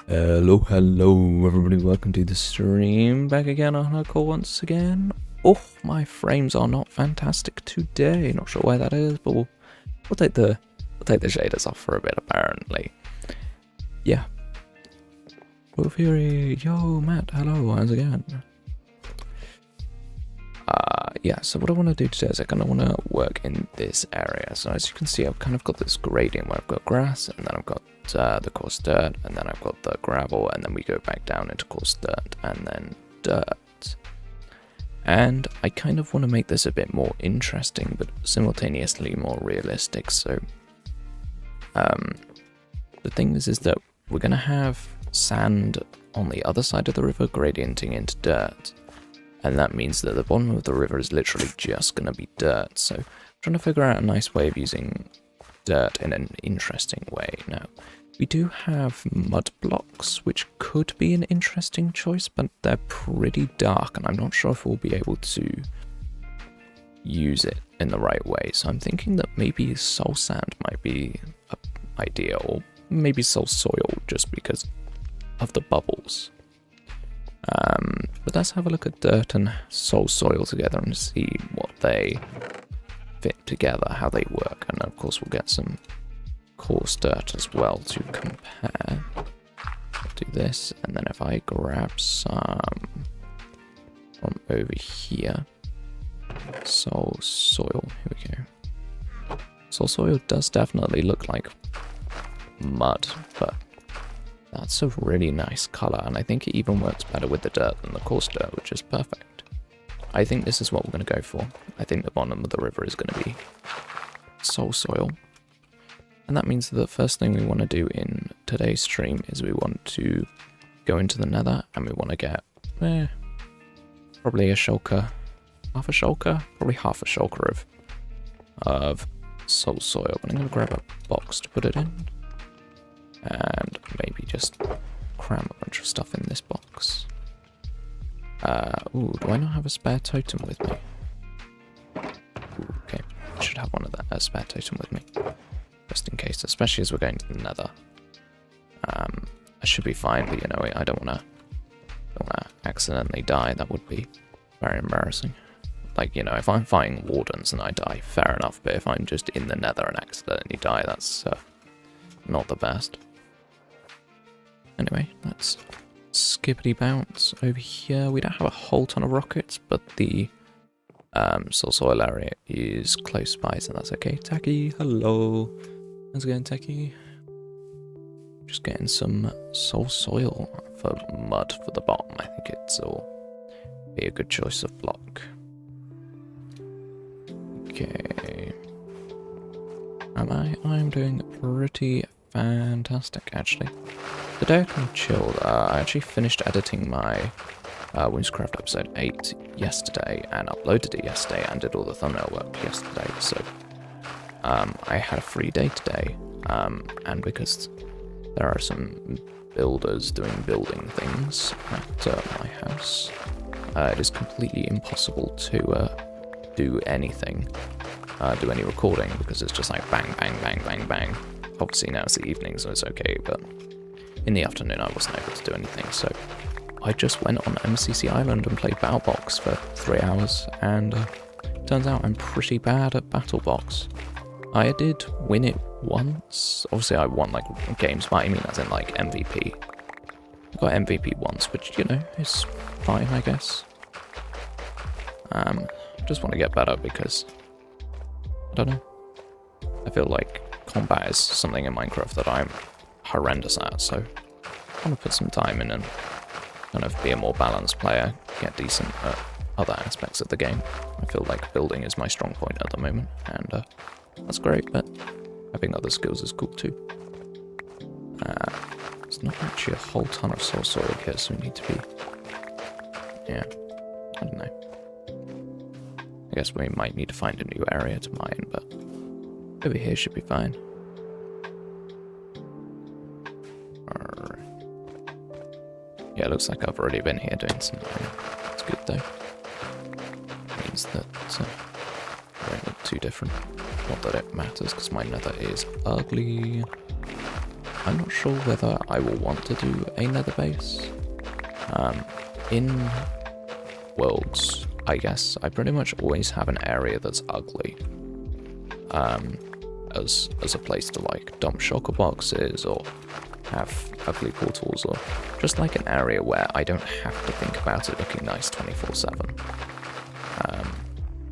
Hello everybody, welcome to the stream. Back again on Hardcore once again. Oh, my frames are not fantastic today. Not sure why that is, but we'll take the shaders off for a bit apparently. Yeah. Fury, yo Matt, hello, how's it going? Yeah, so what I want to do today is I kind of want to work in this area. So as you can see, I've kind of got this gradient where I've got grass, and then I've got the coarse dirt, and then I've got the gravel, and then we go back down into coarse dirt, and then dirt. And I kind of want to make this a bit more interesting, but simultaneously more realistic. So the thing is that we're going to have sand on the other side of the river gradienting into dirt. And that means that the bottom of the river is literally just going to be dirt. So I'm trying to figure out a nice way of using dirt in an interesting way. Now, we do have mud blocks, which could be an interesting choice, but they're pretty dark, and I'm not sure if we'll be able to use it in the right way. So I'm thinking that maybe soul sand might be an idea, or maybe soul soil, just because of the bubbles. But let's have a look at dirt and soul soil together and see what they fit together, how they work. And of course we'll get some coarse dirt as well to compare. I'll do this, and then if I grab some from over here, soul soil, here we go. Soul soil does definitely look like mud, but that's a really nice colour, and I think it even works better with the dirt than the coarse dirt, which is perfect. I think this is what we're going to go for. I think the bottom of the river is going to be soul soil. And that means that the first thing we want to do in today's stream is we want to go into the nether, and we want to get probably a shulker, half a shulker? Probably half a shulker of soul soil. But I'm going to grab a box to put it in. And maybe just cram a bunch of stuff in this box. Ooh, do I not have a spare totem with me? Ooh, okay, I should have one of that, a spare totem with me. Just in case, especially as we're going to the nether. I should be fine, but you know, I don't wanna accidentally die. That would be very embarrassing. Like, you know, if I'm fighting wardens and I die, fair enough, but if I'm just in the nether and accidentally die, that's not the best. Anyway, let's skippity bounce over here. We don't have a whole ton of rockets, but the soul soil area is close by, so that's okay. Tacky, hello. How's it going, Tacky? Just getting some soul soil for mud for the bottom. I think it'll be a good choice of block. Okay. I'm doing pretty fantastic, actually. Today I kind of chilled. I actually finished editing my Witchcraft episode 8 yesterday and uploaded it yesterday and did all the thumbnail work yesterday. So I had a free day today, and because there are some builders doing building things at my house, it is completely impossible to do anything, do any recording, because it's just like bang, bang, bang, bang, bang. Obviously now it's the evening, so it's okay, but in the afternoon I wasn't able to do anything, so I just went on MCC Island and played BattleBox for 3 hours, and turns out I'm pretty bad at BattleBox. I did win it once. Obviously I won like games, but I mean as in like MVP. I got MVP once, which, you know, is fine, I guess. Just want to get better because, I don't know, I feel like combat is something in Minecraft that I'm horrendous at, so I want to put some time in and kind of be a more balanced player, get decent at other aspects of the game. I feel like building is my strong point at the moment, and that's great, but having other skills is cool too. There's not actually a whole ton of soul soil here, so we need to be, yeah, I don't know. I guess we might need to find a new area to mine, but over here should be fine. Yeah, it looks like I've already been here doing some mining. It's good though. Means that they don't look too different. Not that it matters, because my nether is ugly. I'm not sure whether I will want to do a nether base. In worlds, I guess, I pretty much always have an area that's ugly. As a place to like dump shulker boxes or have ugly portals, or just like an area where I don't have to think about it looking nice 24/7.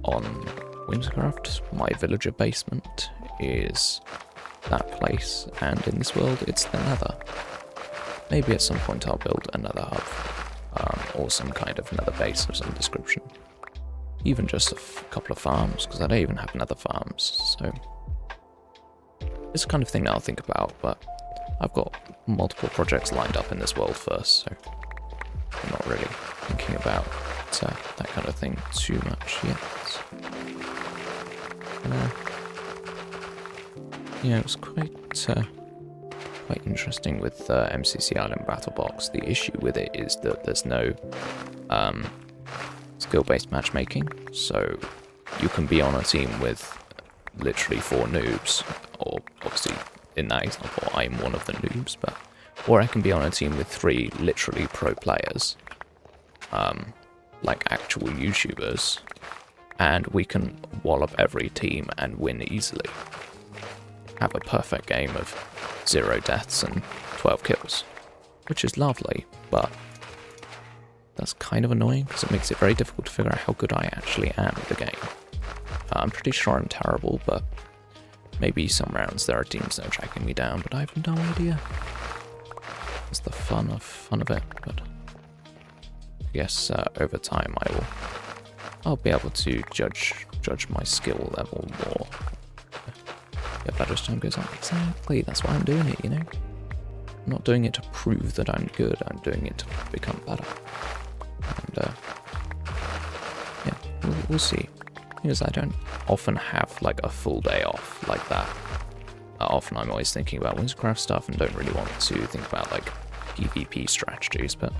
On Whimsicraft, my villager basement is that place, and in this world it's the nether. Maybe at some point I'll build another hub, or some kind of nether base of some description. Even just a couple of farms, because I don't even have nether farms, so it's the kind of thing that I'll think about, but I've got multiple projects lined up in this world first, so I'm not really thinking about that kind of thing too much yet. Yeah, it was quite interesting with MCC Island Battle Box. The issue with it is that there's no skill-based matchmaking, so you can be on a team with literally 4 noobs, or obviously in that example I'm one of the noobs, or I can be on a team with 3 literally pro players, like actual YouTubers, and we can wallop every team and win easily. Have a perfect game of 0 deaths and 12 kills, which is lovely, but that's kind of annoying because it makes it very difficult to figure out how good I actually am at the game. I'm pretty sure I'm terrible, but maybe some rounds there are teams that are tracking me down, but I have no idea. It's the fun of it, but I guess over time I'll be able to judge my skill level more. Get better as time goes on. Exactly, that's why I'm doing it, you know? I'm not doing it to prove that I'm good, I'm doing it to become better. And yeah, we'll see. Because I don't often have like a full day off like that. Often I'm always thinking about Whimsicraft stuff and don't really want to think about like PvP strategies, but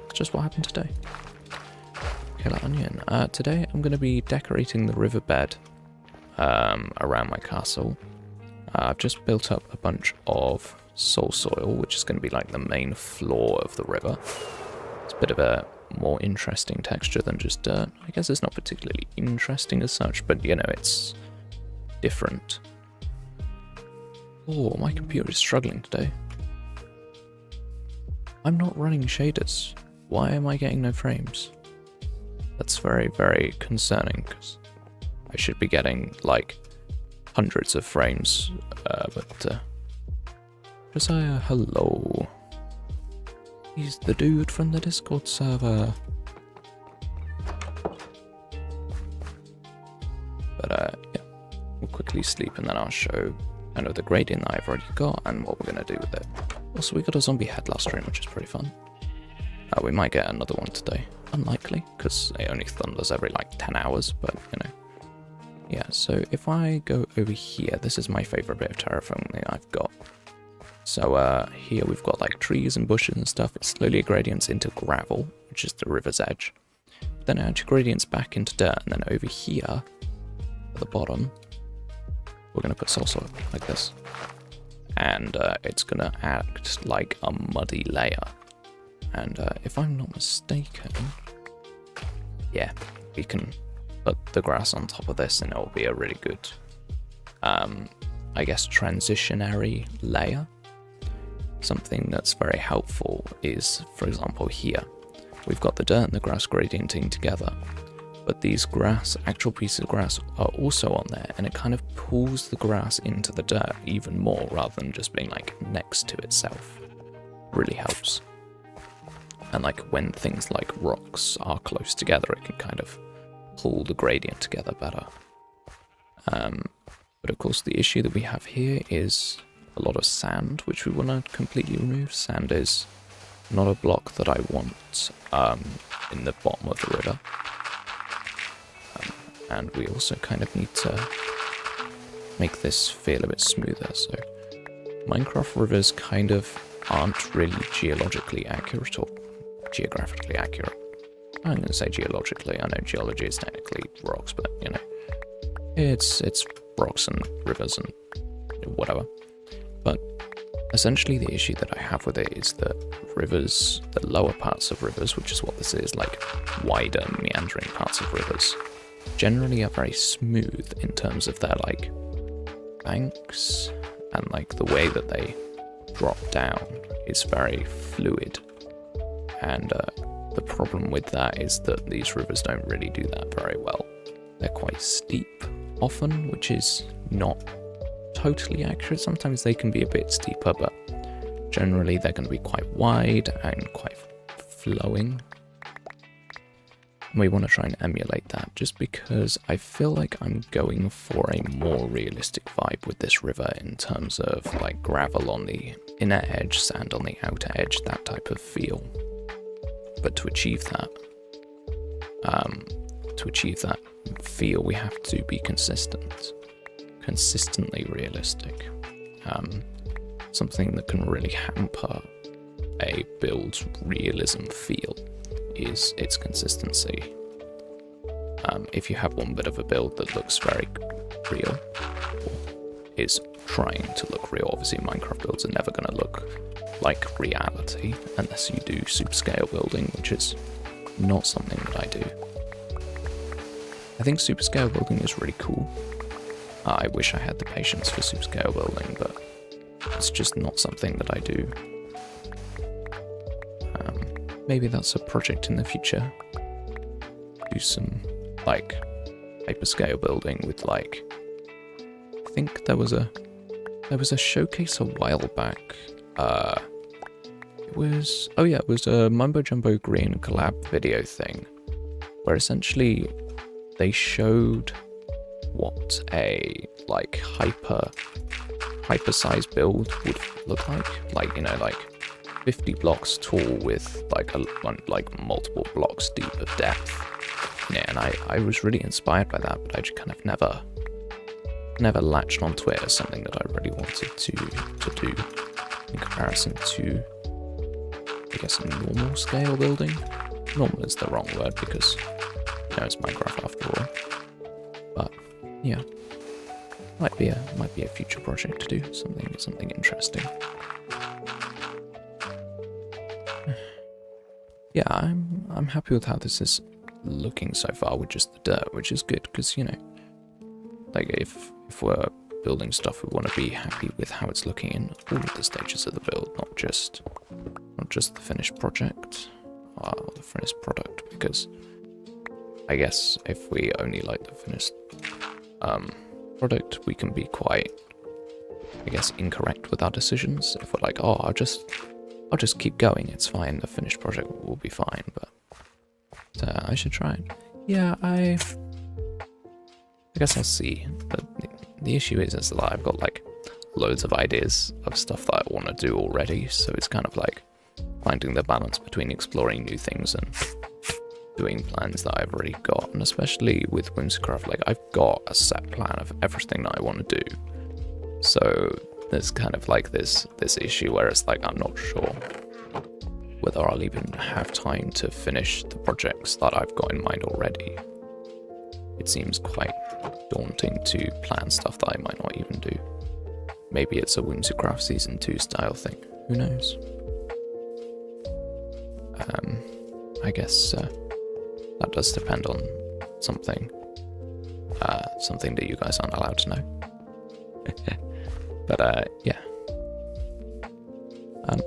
it's just what happened today. Killer Onion. Today I'm going to be decorating the riverbed around my castle. I've just built up a bunch of soul soil, which is going to be like the main floor of the river. It's a bit of a more interesting texture than just dirt. I guess it's not particularly interesting as such, but you know, it's different. Oh, my computer is struggling today. I'm not running shaders. Why am I getting no frames? That's very, very concerning, because I should be getting like hundreds of frames, but Josiah, hello. He's the dude from the Discord server. But yeah, we'll quickly sleep and then I'll show kind of the gradient that I've already got and what we're going to do with it. Also, we got a zombie head last stream, which is pretty fun. We might get another one today. Unlikely, because it only thunders every like 10 hours, but you know. Yeah, so if I go over here, this is my favourite bit of terraforming that I've got. So here we've got like trees and bushes and stuff. It slowly gradients into gravel, which is the river's edge. Then it actually gradients back into dirt, and then over here, at the bottom, we're going to put soil like this. And it's going to act like a muddy layer. And if I'm not mistaken, yeah, we can put the grass on top of this and it'll be a really good, I guess, transitionary layer. Something that's very helpful is, for example, here, we've got the dirt and the grass gradienting together, but these actual pieces of grass are also on there, and it kind of pulls the grass into the dirt even more rather than just being like next to itself. Really helps. And like when things like rocks are close together, it can kind of pull the gradient together better. But of course the issue that we have here is a lot of sand, which we want to completely remove. Sand is not a block that I want in the bottom of the river. And we also kind of need to make this feel a bit smoother. So Minecraft rivers kind of aren't really geologically accurate or geographically accurate. I'm going to say geologically. I know geology is technically rocks, but you know, it's rocks and rivers and whatever. But essentially the issue that I have with it is that rivers, the lower parts of rivers, which is what this is, like wider meandering parts of rivers, generally are very smooth in terms of their like banks, and like the way that they drop down is very fluid. And the problem with that is that these rivers don't really do that very well. They're quite steep often, which is not totally accurate. Sometimes they can be a bit steeper, but generally they're going to be quite wide and quite flowing. We want to try and emulate that, just because I feel like I'm going for a more realistic vibe with this river in terms of like gravel on the inner edge, sand on the outer edge, that type of feel. But to achieve that feel, we have to be consistently realistic. Something that can really hamper a build's realism feel is its consistency. If you have one bit of a build that looks very real, or is trying to look real, obviously Minecraft builds are never going to look like reality unless you do super scale building, which is not something that I do. I think super scale building is really cool. I wish I had the patience for super scale building, but it's just not something that I do. Maybe that's a project in the future. Do some like hyperscale building with like, I think there was a showcase a while back. It was a Mumbo Jumbo Green collab video thing, where essentially they showed what a like hyper-sized build would look like, you know, like 50 blocks tall with like multiple blocks deep of depth. Yeah, and I was really inspired by that, but I just kind of never latched onto it as something that I really wanted to do in comparison to, I guess, normal scale building. Normal is the wrong word because, you know, it's Minecraft after all. But yeah, might be a future project to do something interesting. Yeah, I'm happy with how this is looking so far with just the dirt, which is good because, you know, like if we're building stuff, we want to be happy with how it's looking in all of the stages of the build, not just the finished project or the finished product, because I guess if we only like the finished product, we can be quite, I guess, incorrect with our decisions. If we're like, oh, I'll just keep going, it's fine, the finished project will be fine, but I should try it. Yeah, I guess I'll see. But the issue is that I've got like loads of ideas of stuff that I want to do already, so it's kind of like finding the balance between exploring new things and doing plans that I've already got. And especially with Whimsicraft, like I've got a set plan of everything that I want to do. So there's kind of like this issue where it's like I'm not sure whether I'll even have time to finish the projects that I've got in mind already. It seems quite daunting to plan stuff that I might not even do. Maybe it's a Whimsicraft Season 2 style thing, who knows? I guess that does depend on something that you guys aren't allowed to know. But yeah.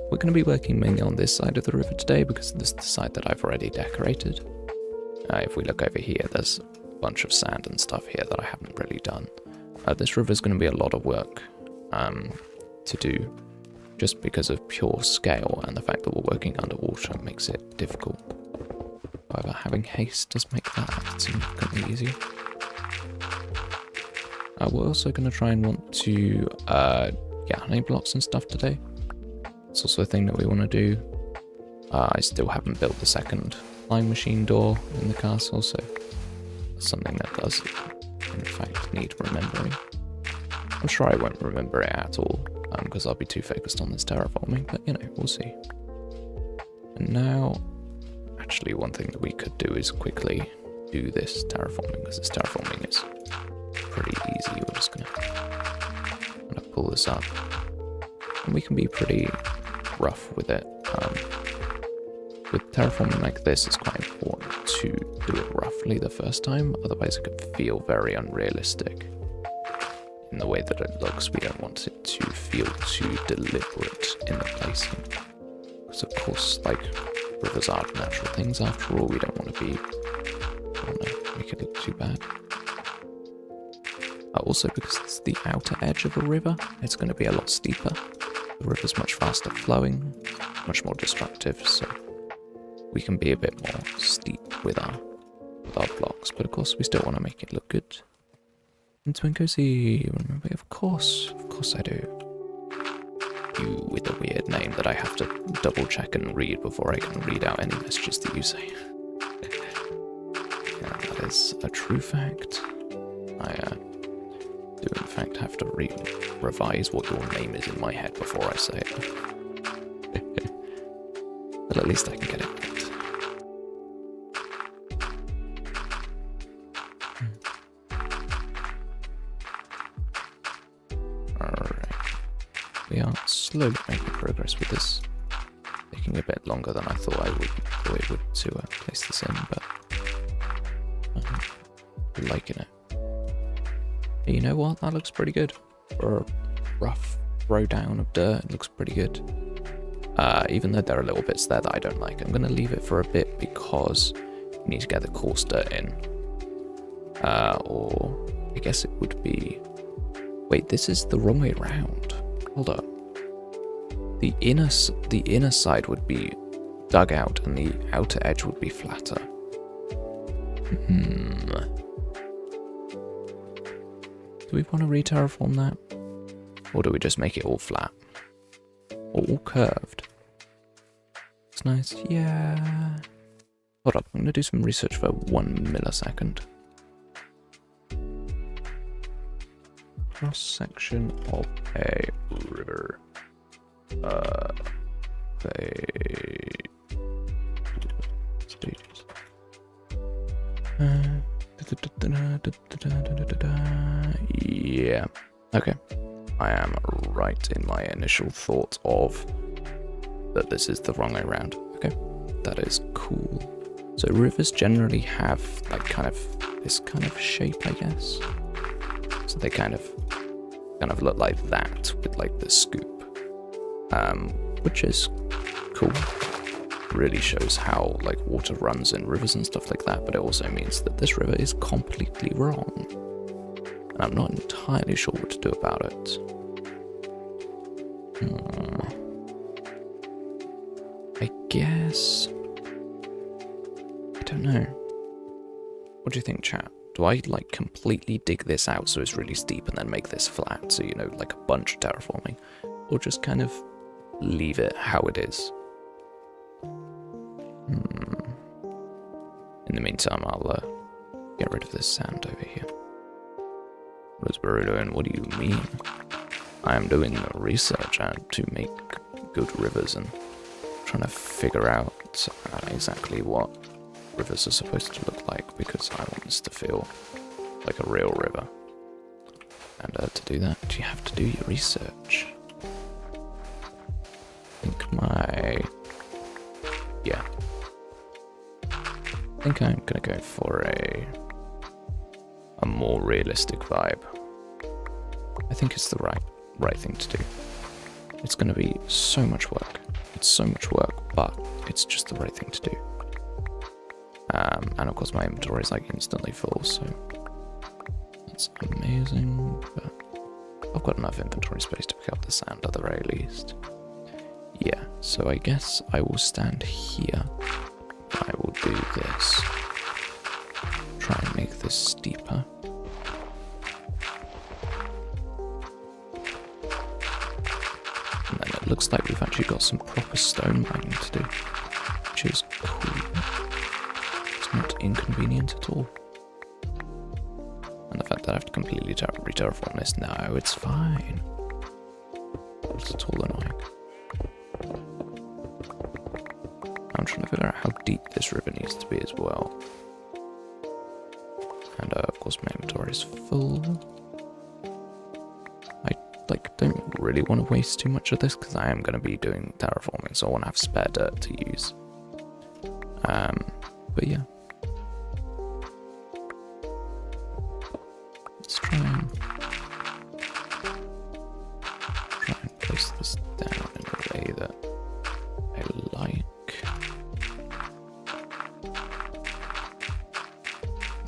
We're going to be working mainly on this side of the river today because this is the side that I've already decorated. If we look over here, there's a bunch of sand and stuff here that I haven't really done. This river is going to be a lot of work to do just because of pure scale, and the fact that we're working underwater makes it difficult. However, having haste does make that significantly easier. We're also going to try and want to get honey blocks and stuff today. It's also a thing that we want to do. I still haven't built the second flying machine door in the castle, so that's something that does, in fact, need remembering. I'm sure I won't remember it at all, because I'll be too focused on this terraforming, but, you know, we'll see. And now, actually, one thing that we could do is quickly do this terraforming, because this terraforming is pretty easy. We're just gonna pull this up. And we can be pretty rough with it. With terraforming like this, it's quite important to do it roughly the first time, otherwise it could feel very unrealistic in the way that it looks. We don't want it to feel too deliberate in the placing. Because of course, like, rivers are natural things after all. We don't want to make it look too bad. Also, because it's the outer edge of a river, it's going to be a lot steeper. The river's much faster flowing, much more destructive, so we can be a bit more steep with our blocks. But of course, we still want to make it look good. And Twin Cozy, remember, of course I do. You with a weird name that I have to double check and read before I can read out any messages that you say. Yeah, that is a true fact. I do in fact have to revise what your name is in my head before I say it. But at least I can get it right. Alright. We are slowly making progress with this. Taking a bit longer than I thought it would to place this in, but I'm liking it. You know what? That looks pretty good. For a rough throw down of dirt, it looks pretty good. Even though there are little bits there that I don't like. I'm going to leave it for a bit because you need to get the coarse dirt in. Or I guess it would be... Wait, this is the wrong way around. Hold up. The inner side would be dug out and the outer edge would be flatter. Do we want to re-terraform that? Or do we just make it all flat? Or all curved? It's nice, yeah. Hold up, I'm going to do some research for 1 millisecond. Cross-section of a river. Stages. Yeah. Okay. I am right in my initial thought of that this is the wrong way around. Okay. That is cool. So rivers generally have like this kind of shape, I guess. So they kind of look like that with like the scoop. Which is cool. Really shows how like water runs in rivers and stuff like that, but it also means that this river is completely wrong. And I'm not entirely sure what to do about it. I guess... I don't know. What do you think, chat? Do I like completely dig this out so it's really steep and then make this flat, so you know, like a bunch of terraforming? Or just kind of leave it how it is? In the meantime, I'll get rid of this sand over here. What is Burrow doing? What do you mean? I am doing research to make good rivers and trying to figure out exactly what rivers are supposed to look like, because I want this to feel like a real river. And to do that, you have to do your research. I think I'm gonna go for a more realistic vibe. I think it's the right thing to do. It's gonna be so much work. It's so much work, but it's just the right thing to do. And of course my inventory is like instantly full, so that's amazing. But I've got enough inventory space to pick up the sand at the very least. Yeah, so I guess I will stand here. I will do this. Try and make this steeper. And then it looks like we've actually got some proper stone mining to do, which is cool. It's not inconvenient at all. And the fact that I have to completely re-terraform this, no, it's fine. It's at all annoying. I'm trying to figure out how deep this river needs to be as well. And of course my inventory is full. I don't really want to waste too much of this because I am going to be doing terraforming, so I want to have spare dirt to use. But yeah. Let's try and place this down in a way that I like.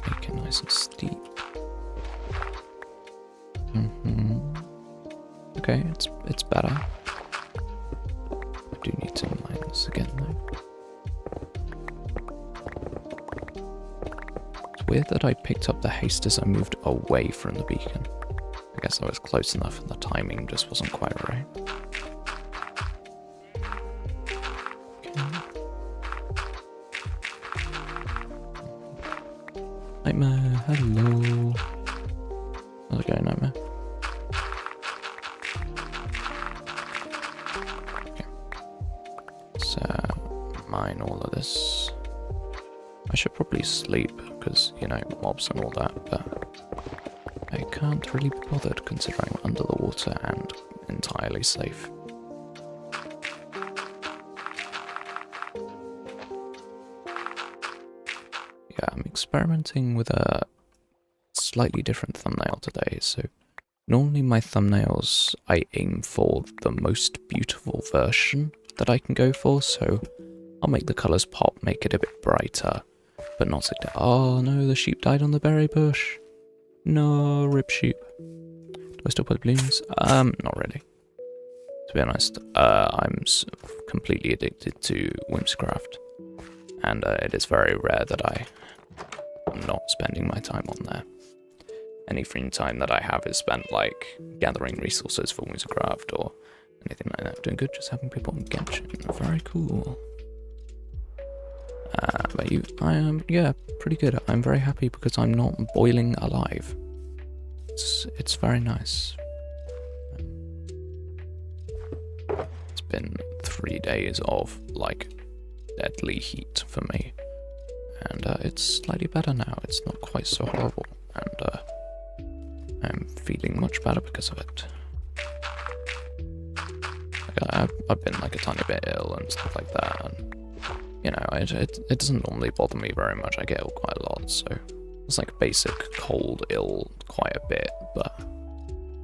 Make it nice and steep. Okay, it's better. I do need to mine this again though. It's weird that I picked up the haste as I moved away from the beacon. I guess I was close enough and the timing just wasn't quite right. Okay. Nightmare, hello. How's it going, Nightmare? Mine all of this. I should probably sleep because, you know, mobs and all that, but I can't really be bothered considering I'm under the water and entirely safe. Yeah, I'm experimenting with a slightly different thumbnail today, so normally my thumbnails I aim for the most beautiful version that I can go for, so I'll make the colours pop, make it a bit brighter, but not like that. Oh no, the sheep died on the berry bush. No, rip sheep. Do I still put balloons? Not really. To be honest, I'm completely addicted to Whimsicraft, and it is very rare that I'm not spending my time on there. Any free time that I have is spent like gathering resources for Whimsicraft or anything like that. Doing good, just having people on Genshin. Very cool. But I am, yeah, pretty good. I'm very happy because I'm not boiling alive. It's very nice. It's been 3 days of like deadly heat for me, and it's slightly better now. It's not quite so horrible, and I'm feeling much better because of it. I've been like a tiny bit ill and stuff like that, and you know, it doesn't normally bother me very much. I get ill quite a lot, so it's like basic cold ill quite a bit, but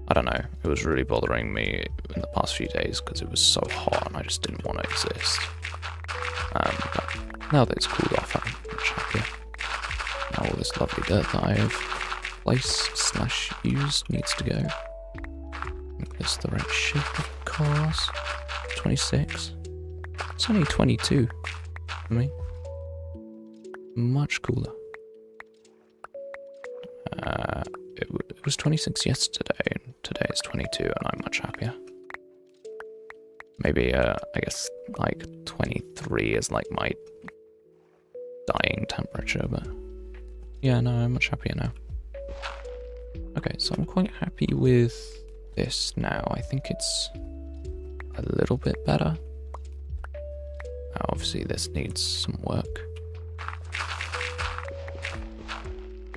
I don't know, it was really bothering me in the past few days because it was so hot and I just didn't want to exist. But now that it's cooled off, I'm much happier. Now all this lovely dirt that I have placed/used needs to go. Make this the right shape, of course. 26. It's only 22 for me. Much cooler. It was 26 yesterday, and today is 22, and I'm much happier. Maybe, I guess, like, 23 is, like, my dying temperature, but... yeah, no, I'm much happier now. Okay, so I'm quite happy with this now. I think it's a little bit better. Now, obviously, this needs some work.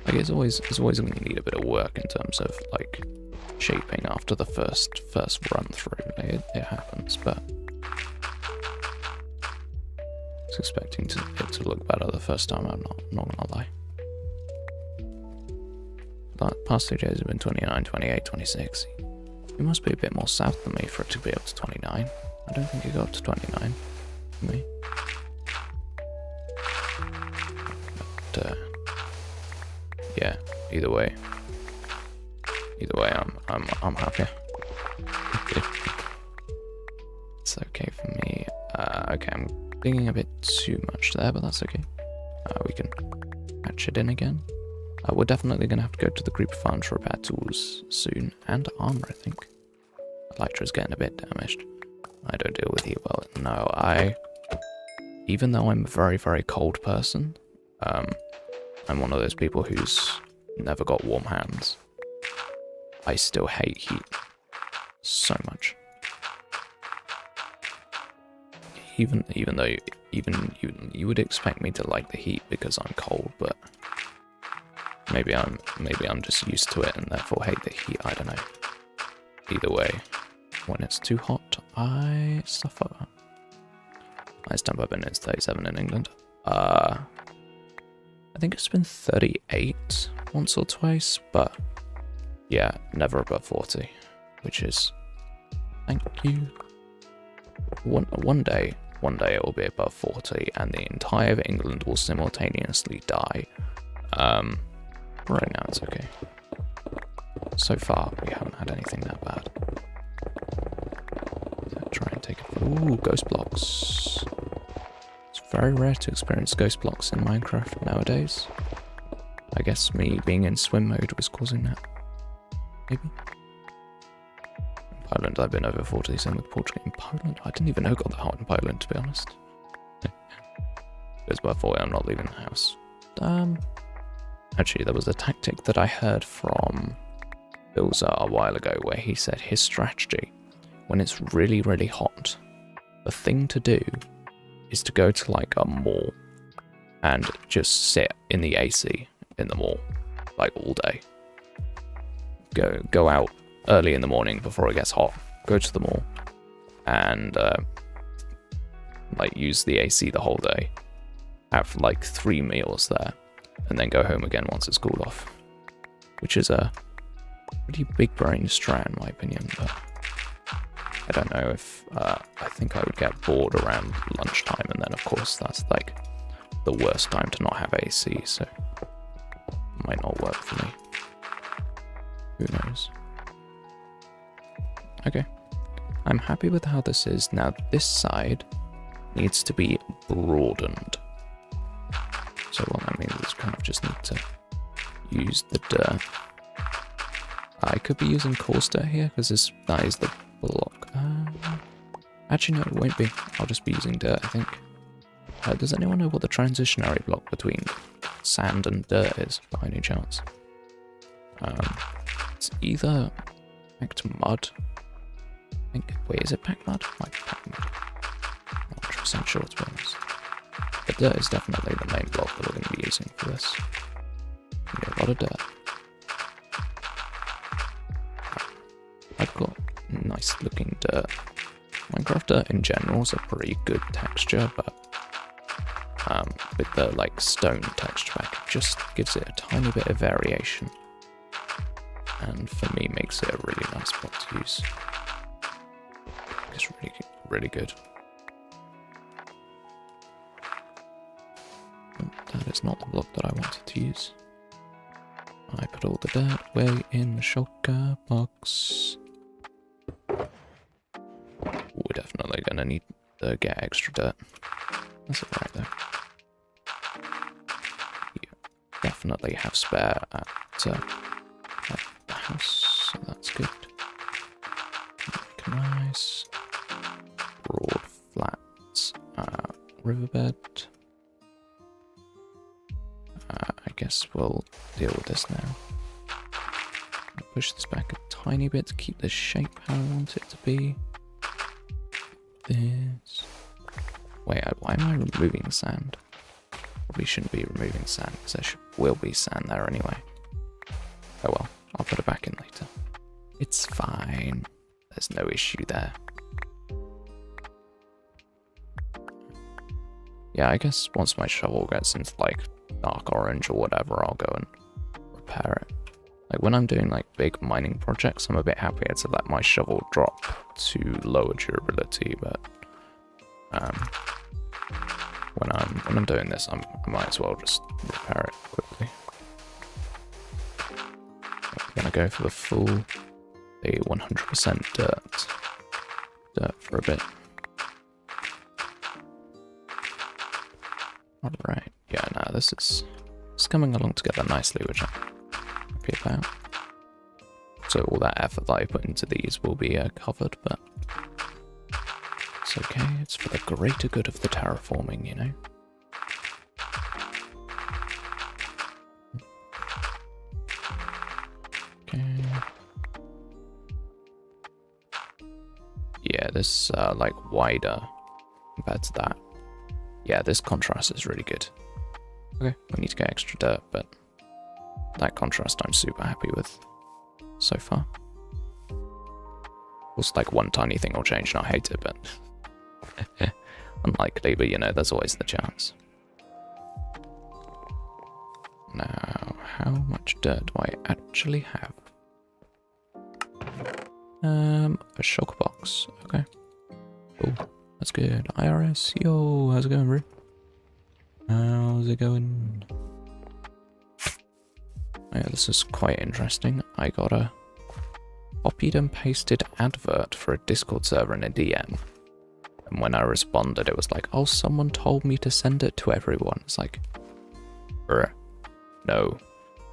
Like, it's always going to need a bit of work in terms of, like, shaping after the first run through. Like, it happens, but I was expecting it to look better the first time, I'm not gonna lie. The past 2 days have been 29, 28, 26. It must be a bit more south than me for it to be up to 29. I don't think it got up to 29 for me. But, yeah, either way, I'm happy. It's okay for me. Okay, I'm digging a bit too much there, but that's okay. We can patch it in again. We're definitely going to have to go to the creeper farm to repair tools soon, and armor, I think. Elytra's getting a bit damaged. I don't deal with heat well. No, even though I'm a very, very cold person, I'm one of those people who's never got warm hands. I still hate heat so much. Even though you would expect me to like the heat because I'm cold, but maybe I'm just used to it and therefore hate the heat. I don't know. Either way, When it's too hot, I suffer. Highest temp been is 37 in England. I think it's been 38 once or twice, but yeah, never above 40, which is, thank you. One day it will be above 40 and the entire of England will simultaneously die. Right now it's okay. So far we haven't had anything that bad. So try and take it. Ooh, ghost blocks. It's very rare to experience ghost blocks in Minecraft nowadays. I guess me being in swim mode was causing that. Maybe. In Poland I've been over 40, same with Portugal. In Poland? I didn't even know it got that hot in Poland, to be honest. It's above 40, I'm not leaving the house. Actually, there was a tactic that I heard from Bilza a while ago where he said his strategy, when it's really, really hot, the thing to do is to go to like a mall and just sit in the AC in the mall, like all day. Go out early in the morning before it gets hot, go to the mall and like use the AC the whole day, have like 3 meals there, and then go home again once it's cooled off. Which is a pretty big brain strat in my opinion, but I don't know if, I think I would get bored around lunchtime, and then of course that's like the worst time to not have AC, so it might not work for me. Who knows? Okay, I'm happy with how this is. Now this side needs to be broadened. So what that means is kind of just need to use the dirt. I could be using coarse dirt here because that is the block. Actually no, it won't be. I'll just be using dirt, I think. Does anyone know what the transitionary block between sand and dirt is, by any chance? It's either packed mud. I think. Wait, is it packed mud? Might be packed mud. Not 100% sure, to be honest. But dirt is definitely the main block that we're going to be using for this. A lot of dirt. I've got nice looking dirt. Minecraft dirt in general is a pretty good texture, but with the like stone texture pack, it just gives it a tiny bit of variation. And for me makes it a really nice block to use. It's really, really good. That is not the block that I wanted to use. I put all the dirt away in the shulker box. We're definitely gonna need to get extra dirt. That's it right there. Yeah, definitely have spare at the house, so that's good. Make a nice broad, flat riverbed. I guess we'll deal with this now. I'll push this back a tiny bit to keep the shape how I want it to be. This. Wait, why am I removing sand? Probably shouldn't be removing sand because there will be sand there anyway. Oh well, I'll put it back in later. It's fine. There's no issue there. Yeah, I guess once my shovel gets into like dark orange or whatever, I'll go and repair it. Like when I'm doing like big mining projects, I'm a bit happier to let my shovel drop to lower durability, but when I'm doing this, I might as well just repair it quickly. I'm gonna go for the full 100% dirt for a bit. Alright, yeah, no, this is coming along together nicely, which I'm happy about. So all that effort that I put into these will be covered, but it's okay, it's for the greater good of the terraforming, you know? Okay. Yeah, this, like, wider compared to that. Yeah, this contrast is really good. Okay, we need to get extra dirt, but that contrast I'm super happy with so far. course, like, one tiny thing will change and I'll hate it, but unlikely, but you know, there's always the chance. Now, how much dirt do I actually have? A shulker box. Okay. Oh, that's good. IRS, yo, how's it going, bro? How's it going? Yeah, this is quite interesting. I got a copied and pasted advert for a Discord server in a DM. And when I responded, it was like, oh, someone told me to send it to everyone. It's like, bruh, no,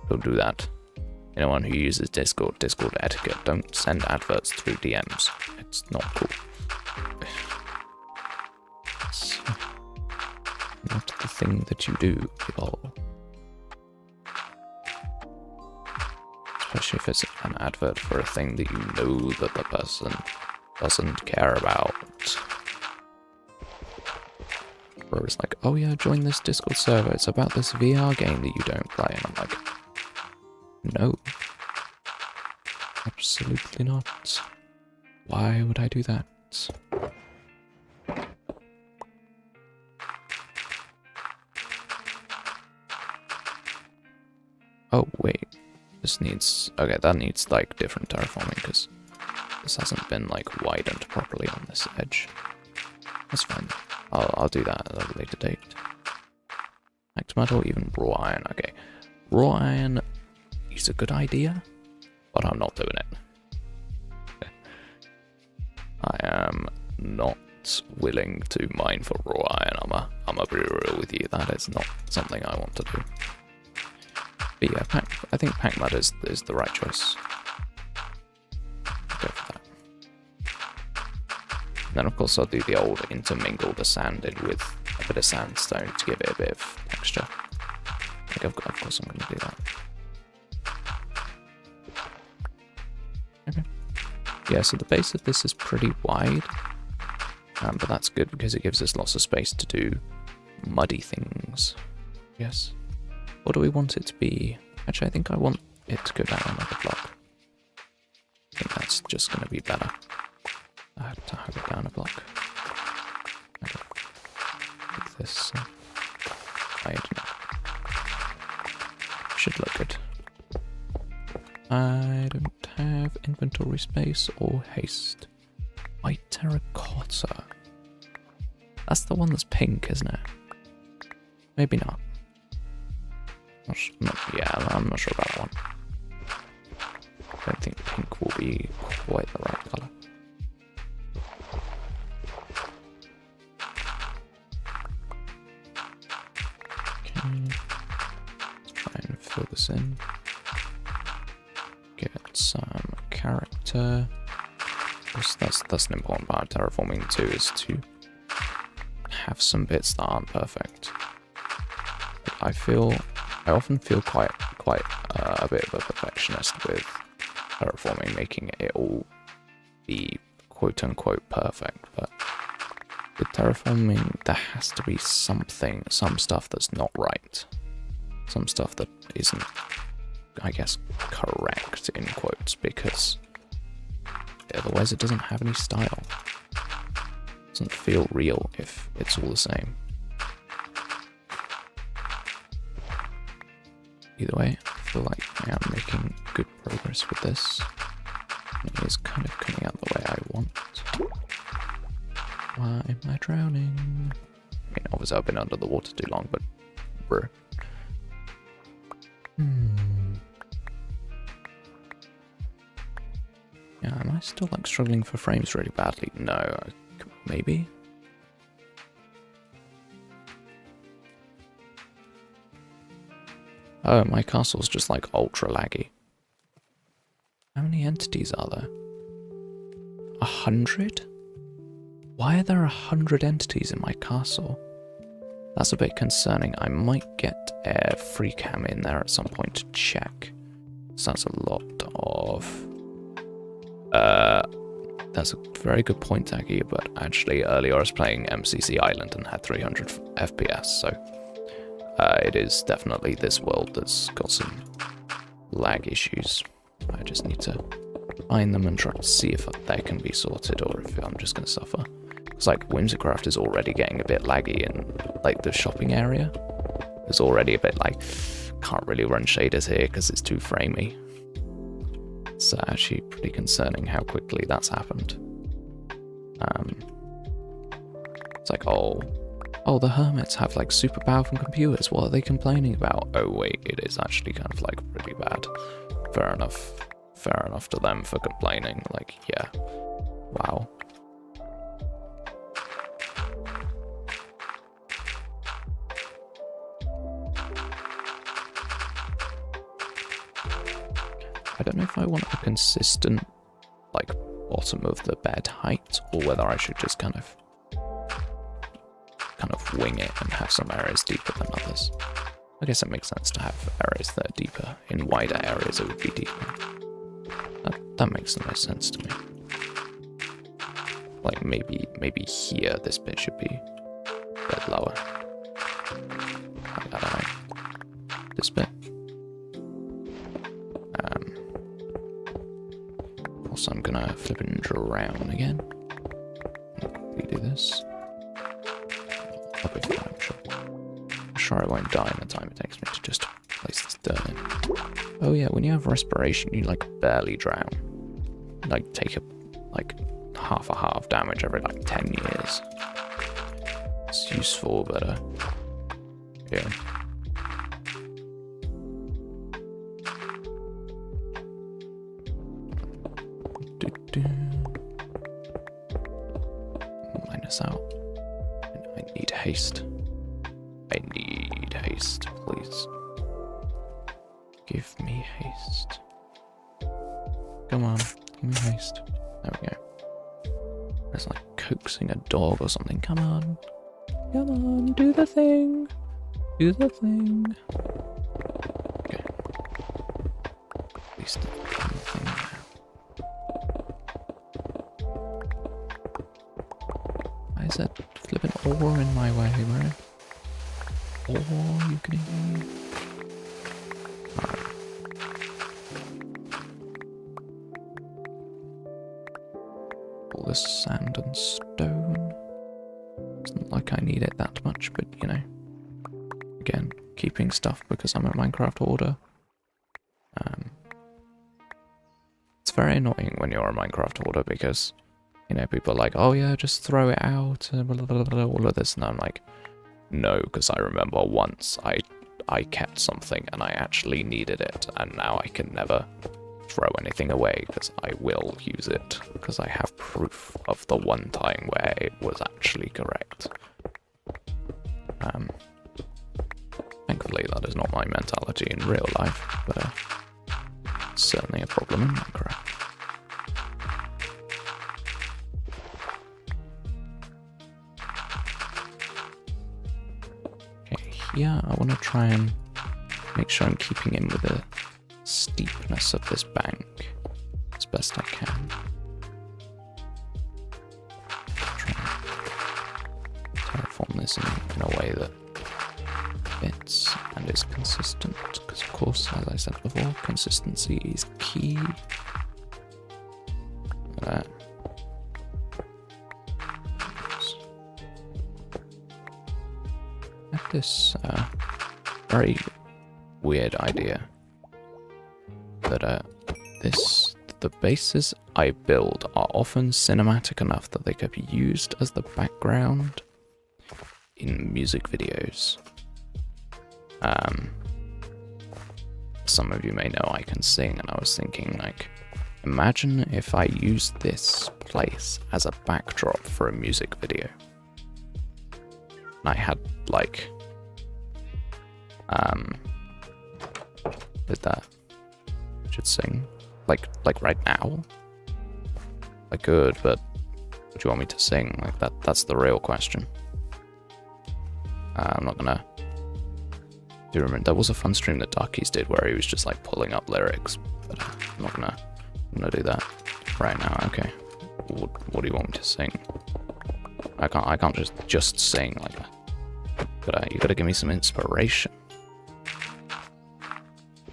don't do that. Anyone who uses Discord etiquette, don't send adverts through DMs. It's not cool. It's not the thing that you do, people. Especially if it's an advert for a thing that you know that the person doesn't care about. Where it's like, oh yeah, join this Discord server, it's about this VR game that you don't play, and I'm like, no. Absolutely not. Why would I do that? Oh wait, this needs, okay, that needs like different terraforming because this hasn't been like widened properly on this edge. That's fine. I'll do that at a later date. Hacked metal, even raw iron. Okay, raw iron is a good idea, but I'm not doing it. I am not willing to mine for raw iron. I'm a be real with you. That is not something I want to do. But yeah, I think pack mud is the right choice. I'll go for that. And then of course I'll do the old intermingle the sand in with a bit of sandstone to give it a bit of texture. Like of course I'm going to do that. Okay. Yeah, so the base of this is pretty wide, but that's good because it gives us lots of space to do muddy things. Yes. Or do we want it to be? Actually, I think I want it to go down another block. I think that's just going to be better. I had to have it down a block. Okay. Like this. Hide. Should look good. I don't have inventory space or haste. White terracotta. That's the one that's pink, isn't it? Maybe not. Yeah, I'm not sure about that one. I don't think pink will be quite the right colour. Okay. Let's try and fill this in. Get some character. That's an important part of terraforming too, is to have some bits that aren't perfect. I often feel quite a bit of a perfectionist with terraforming, making it all be quote-unquote perfect, but with terraforming there has to be some stuff that's not right. Some stuff that isn't, I guess, correct in quotes, because otherwise it doesn't have any style. It doesn't feel real if it's all the same. Either way, I feel like I am making good progress with this. It is kind of coming out the way I want. Why am I drowning? I mean, obviously I've been under the water too long, but bruh. Yeah, am I still like struggling for frames really badly? No, maybe? Oh, my castle's just like ultra laggy. How many entities are there? 100? Why are there 100 entities in my castle? That's a bit concerning. I might get a free cam in there at some point to check. So that's a lot of... that's a very good point, Aggie, but actually earlier I was playing MCC Island and had 300 FPS, so... it is definitely this world that's got some lag issues. I just need to find them and try to see if they can be sorted or if I'm just going to suffer. It's like Whimsicraft is already getting a bit laggy in like the shopping area. It's already a bit like, can't really run shaders here because it's too framey. It's actually pretty concerning how quickly that's happened. It's like, oh, the hermits have like super powerful computers. What are they complaining about? Oh wait, it is actually kind of like pretty bad. Fair enough to them for complaining. Like, yeah, wow. I don't know if I want a consistent, like, bottom of the bed height, or whether I should just kind of wing it and have some areas deeper than others. I guess it makes sense to have areas that are deeper. In wider areas, it would be deeper. That makes the most sense to me. Like, maybe here, this bit should be a bit lower. Like, I don't know. This bit. Also, I'm gonna flip and drown again. Quickly do this. I'll be fine, I'm sure. I'm sure I won't die in the time it takes me to just place this dirt in. Oh yeah, when you have respiration, you like barely drown. You, like take like half a half damage every like 10 years. It's useful, but yeah. Minus out. I need haste. I need haste, please. Give me haste. Come on, give me haste. There we go. It's like coaxing a dog or something. Come on. Come on, do the thing. Do the thing. Okay. At least the thing now. Why is that flipping ore in my way, bro? Ore, you can eat. Alright. All this sand and stone. It's not like I need it that much, but you know. Again, keeping stuff because I'm a Minecraft hoarder. It's very annoying when you're a Minecraft hoarder because, you know, people are like, oh yeah, just throw it out, and blah, blah, blah, all of this, and I'm like, no, because I remember once I kept something and I actually needed it, and now I can never throw anything away because I will use it, because I have proof of the one time where it was actually correct. Thankfully that is not my mentality in real life, but it's certainly a problem in Minecraft. Yeah, I want to try and make sure I'm keeping in with the steepness of this bank as best I can. Try and terraform this in a way that fits and is consistent, because of course, as I said before, consistency is key. This very weird idea that the bases I build are often cinematic enough that they could be used as the background in music videos. Some of you may know I can sing, and I was thinking, like, imagine if I used this place as a backdrop for a music video. And I had, like, did that? Should sing, like right now. I could, but what do you want me to sing? Like that's the real question. I'm not gonna. Do you remember there was a fun stream that Darkies did where he was just like pulling up lyrics, but I'm not gonna do that right now. Okay, what do you want me to sing? I can't just sing like that. But you gotta give me some inspiration.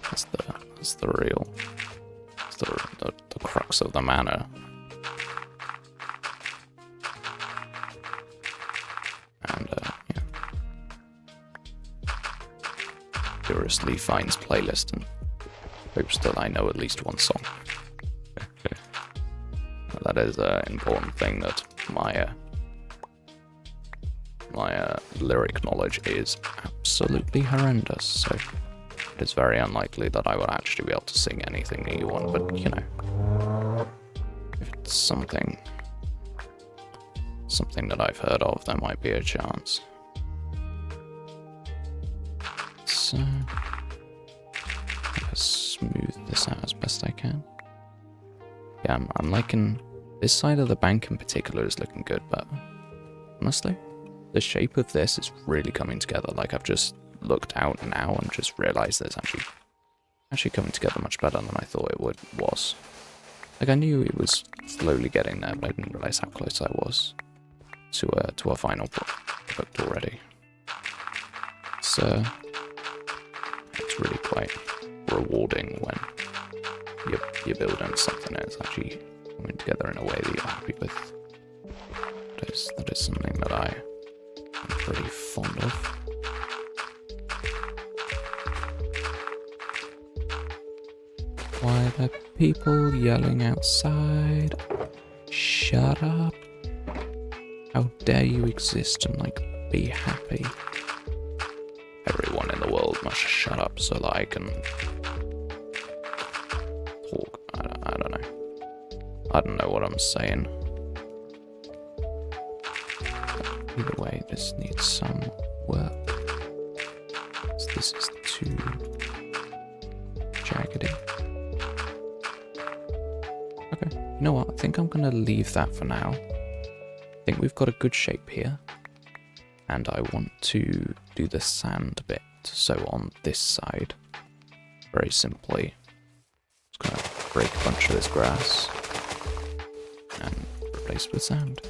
That's the crux of the manor. And, yeah. Curiously finds playlist and hopes that I know at least one song. That is an important thing, that my lyric knowledge is absolutely horrendous, so it is very unlikely that I would actually be able to sing anything that you want, but, you know, if it's something that I've heard of, there might be a chance. So, let's smooth this out as best I can. Yeah, I'm liking this side of the bank in particular is looking good, but honestly, the shape of this is really coming together. Like, I've just looked out now and just realized that it's actually coming together much better than I thought it was. Like, I knew it was slowly getting there, but I didn't realize how close I was to a final product already. So it's really quite rewarding when you're building something that's actually coming together in a way that you're happy with. That is something that I'm pretty fond of. Why are there people yelling outside? Shut up. How dare you exist and, like, be happy? Everyone in the world must shut up so that I can talk. I don't know. I don't know what I'm saying. Either way, this needs some work. So this is too jaggedy. Okay, you know what? I think I'm gonna leave that for now. I think we've got a good shape here. And I want to do the sand bit. So on this side, very simply, just gonna break a bunch of this grass and replace it with sand.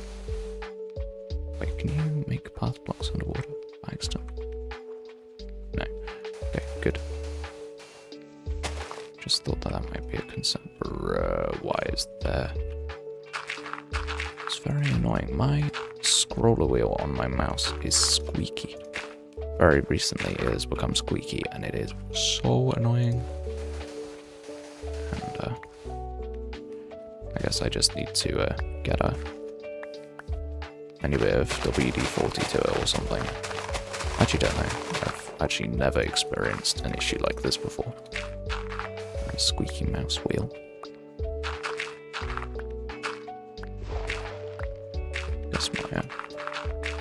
Wait, can you make path blocks underwater by accident? No. Okay, good. Just thought that might be a concern. Why is there? It's very annoying. My scroller wheel on my mouse is squeaky. Very recently it has become squeaky and it is so annoying. And I guess I just need to get a bit of WD-40 to it or something. I actually don't know. I've actually never experienced an issue like this before. A squeaky mouse wheel. Guess my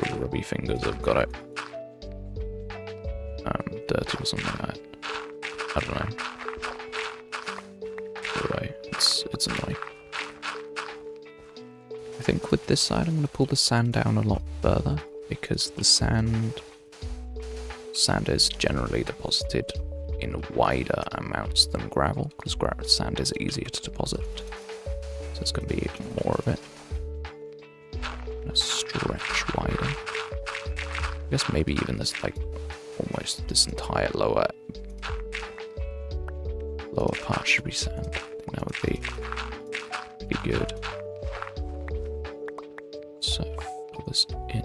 big rubby fingers have got it dirty or something like that. I don't know. Anyway, it's annoying. I think with this side I'm going to pull the sand down a lot further because the sand is generally deposited in wider amounts than gravel, because sand is easier to deposit. So it's going to be even more of it. Stretch wider. I guess maybe even this, like, almost this entire lower part should be sand. I think that would be good. So fill this in.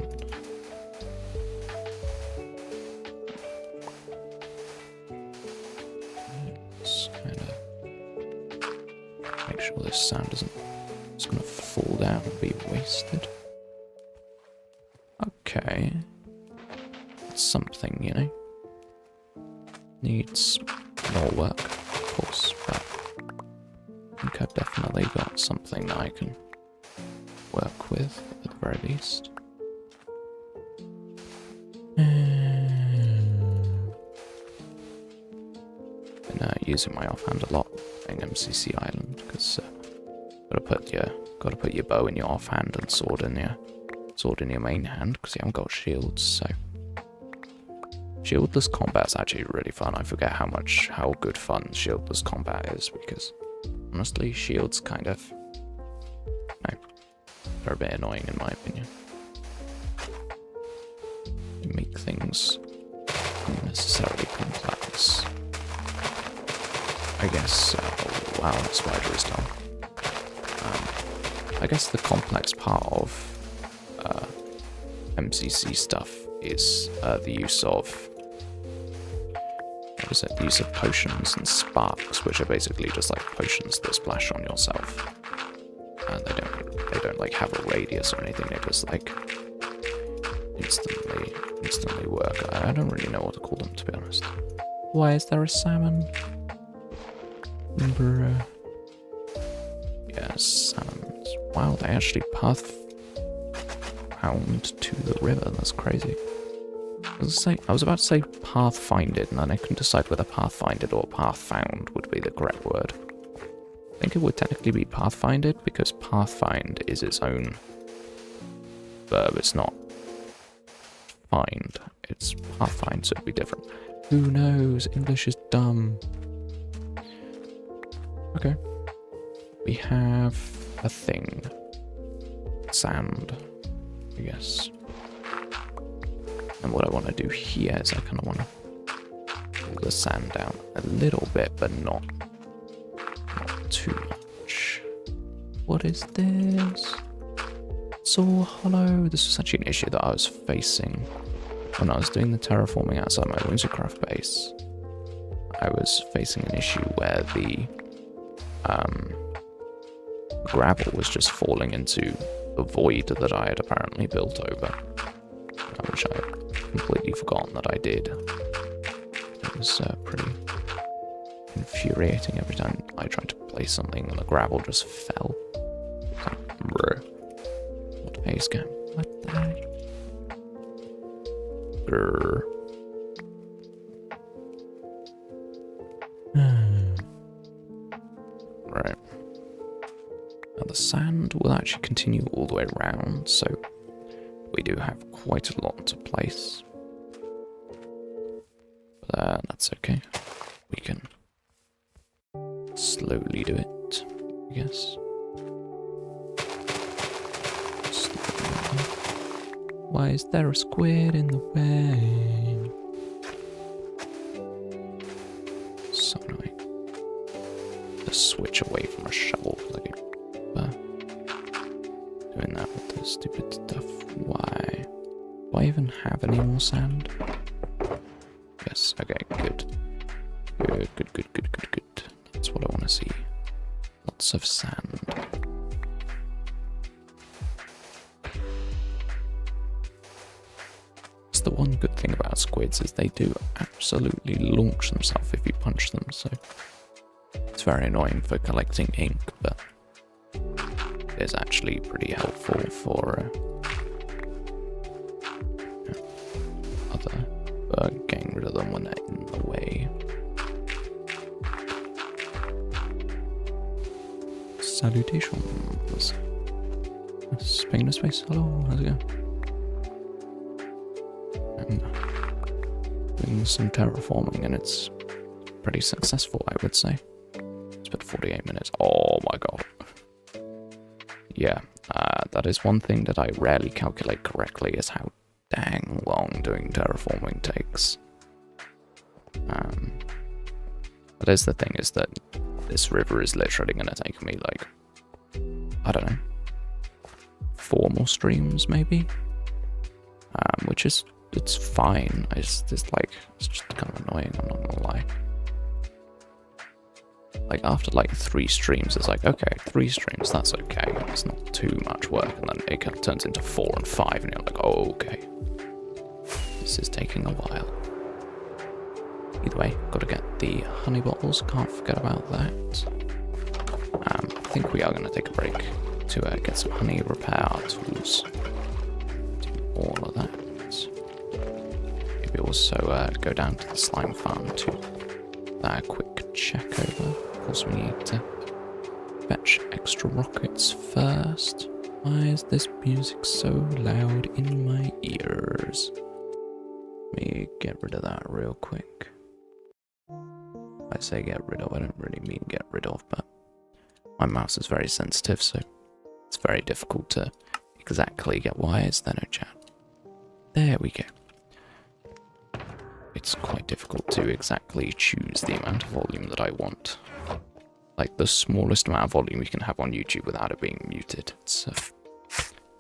Just kind of make sure this sand isn't just gonna fall down and be wasted. Okay. It's something, you know. Needs more work, of course, but I think I've definitely got something that I can work with, at the very least. Been using my offhand a lot playing MCC Island, because gotta put your bow in your offhand and sword in your main hand, because you haven't got shields. So shieldless combat is actually really fun. I forget how good fun shieldless combat is, because honestly, shields kind of, they're a bit annoying in my opinion. They make things unnecessarily complex. I guess. Wow, the spider is done. I guess the complex part of MCC stuff is the use of, what is it? The use of potions and sparks, which are basically just like potions that splash on yourself. And they don't like have a radius or anything. They just like instantly work. I don't really know what to call them, to be honest. Why is there a salmon? Bruh. Yeah, salmons. Wow, they actually path found to the river. That's crazy. I was about to say path finded, and then I couldn't decide whether path finded or path found would be the correct word. I think it would technically be path finded because path find is its own verb. It's not find. It's path find, so it'd be different. Who knows? English is dumb. Okay. We have a thing. Sand, I guess. And what I want to do here is I kind of want to pull the sand down a little bit, but not too much. What is this? It's all hollow. This was actually an issue that I was facing when I was doing the terraforming outside my Wintercraft base. I was facing an issue where the gravel was just falling into the void that I had apparently built over, which I had completely forgotten that I did. It was pretty infuriating every time I tried to place something and the gravel just fell. Like, bruh. What base game? What the heck? Grr. Right. Now the sand will actually continue all the way around, so we do have quite a lot to place. But that's okay. We can slowly do it, I guess. Slowly. Why is there a squid in the way? So annoying. Just switch away from a shovel because I keep doing that with the stupid stuff. Why? Do I even have any more sand? Yes, okay, good. Good. That's what I want to see. Lots of sand. That's the one good thing about squids, is they do absolutely launch themselves if you punch them, so it's very annoying for collecting ink, but it's actually pretty helpful for getting rid of them when they're in the way. Salutations. Spain space. Hello, how's it going? I'm doing some terraforming and it's pretty successful, I would say. It's been 48 minutes. Oh my god. Yeah, that is one thing that I rarely calculate correctly, is how dang long doing terraforming takes. But is the thing is that this river is literally going to take me like, I don't know, 4 more streams maybe? Which is, it's fine. It's just kind of annoying, I'm not gonna lie. Like, after like 3 streams, it's like, okay, 3 streams, that's okay. It's not too much work, and then it kind of turns into 4 and 5, and you're like, oh, okay. This is taking a while. Either way, gotta get the honey bottles, can't forget about that. I think we are gonna take a break to get some honey, repair our tools. Do all of that. Maybe also go down to the slime farm to a quick check over. Of course, we need to fetch extra rockets first. Why is this music so loud in my ears? Let me get rid of that real quick. I say get rid of, I don't really mean get rid of, but my mouse is very sensitive, so it's very difficult to exactly get. Why is there no chat? There we go. It's quite difficult to exactly choose the amount of volume that I want. like the smallest amount of volume you can have on YouTube without it being muted. It's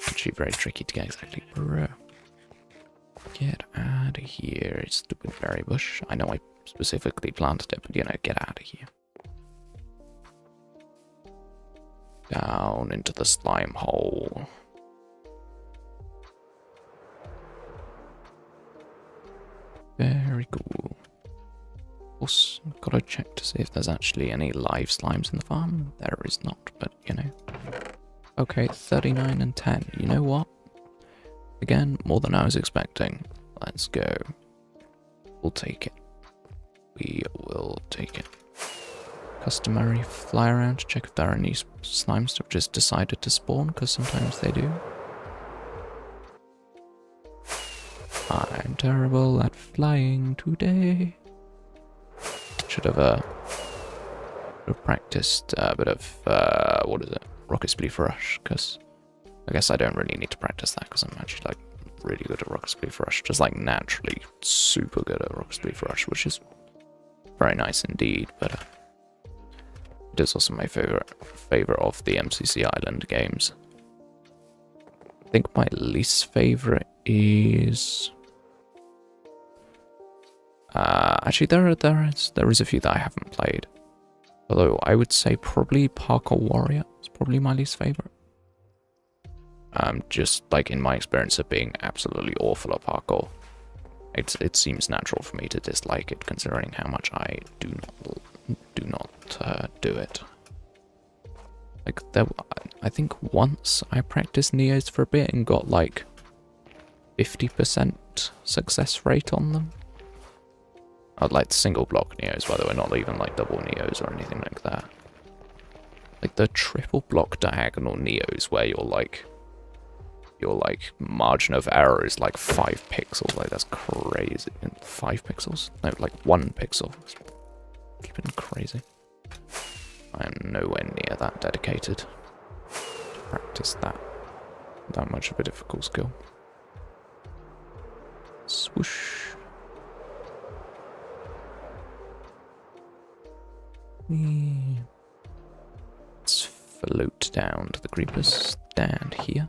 actually very tricky to get exactly. Bro, get out of here, stupid berry bush. I know I specifically planted it, but you know, get out of here. Down into the slime hole. Very cool. Also, gotta check to see if there's actually any live slimes in the farm. There is not, but you know. Okay, 39 and 10. You know what? Again, more than I was expecting. Let's go. We'll take it. We will take it. Customary fly around to check if there are any slimes that have just decided to spawn, because sometimes they do. I'm terrible at flying today. Should have practiced a bit of, what is it? Rocket Spleef Rush, because I guess I don't really need to practice that, because I'm actually, like, really good at Rocket Spleef Rush. Just, like, naturally super good at Rocket Spleef Rush, which is very nice indeed, but it is also my favorite of the MCC Island games. I think my least favorite is... actually, there is a few that I haven't played. Although I would say probably Parkour Warrior is probably my least favorite. Just like in my experience of being absolutely awful at parkour, it seems natural for me to dislike it, considering how much I do not do it. Like I think once I practiced Neos for a bit and got like 50% success rate on them. I'd like single block Neos, by the way, not even like double Neos or anything like that. Like the triple block diagonal Neos where your margin of error is like 5 pixels. Like that's crazy. 5 pixels? No, like 1 pixel. It's flipping crazy. I am nowhere near that dedicated to practice that much of a difficult skill. Swoosh. Let's float down to the creepers. Stand here.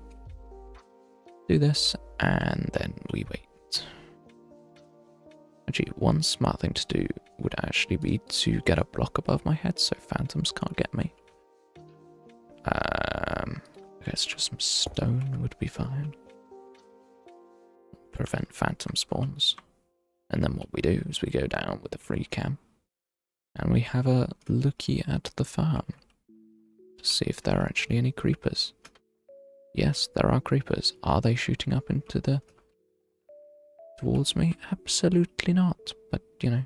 Do this, and then we wait. Actually, one smart thing to do would actually be to get a block above my head so phantoms can't get me. I guess just some stone would be fine. Prevent phantom spawns. And then what we do is we go down with a free cam. And we have a looky at the farm to see if there are actually any creepers. Yes, there are creepers. Are they shooting up into the... towards me? Absolutely not, but, you know.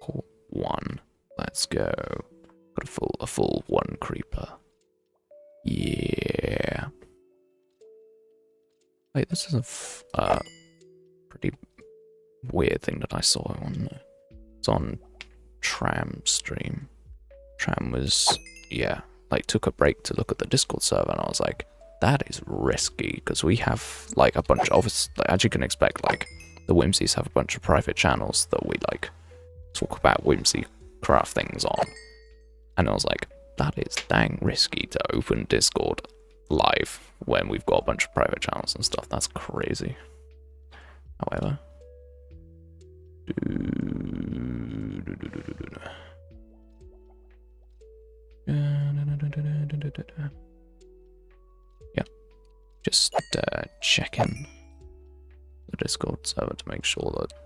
Caught one. Let's go. Got a full one creeper. Yeah. Wait, this is a pretty weird thing that I saw on... It's on Tram stream. Tram was, yeah, like took a break to look at the Discord server, and I was like, that is risky, because we have like a bunch of, as you can expect, like the Whimsies have a bunch of private channels that we like talk about whimsy craft things on, and I was like, that is dang risky to open Discord live when we've got a bunch of private channels and stuff. That's crazy. However, yeah, just checking the Discord server to make sure that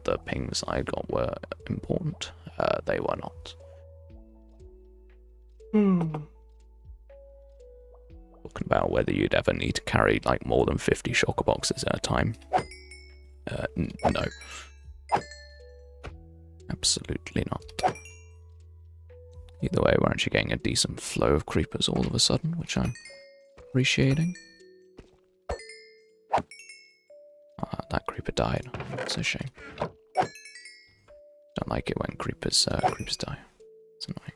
the pings I got were important. They were not. Talking about whether you'd ever need to carry like more than 50 shulker boxes at a time. No. Absolutely not. Either way, we're actually getting a decent flow of creepers all of a sudden, which I'm appreciating. That creeper died. It's a shame. Don't like it when creepers die. It's annoying.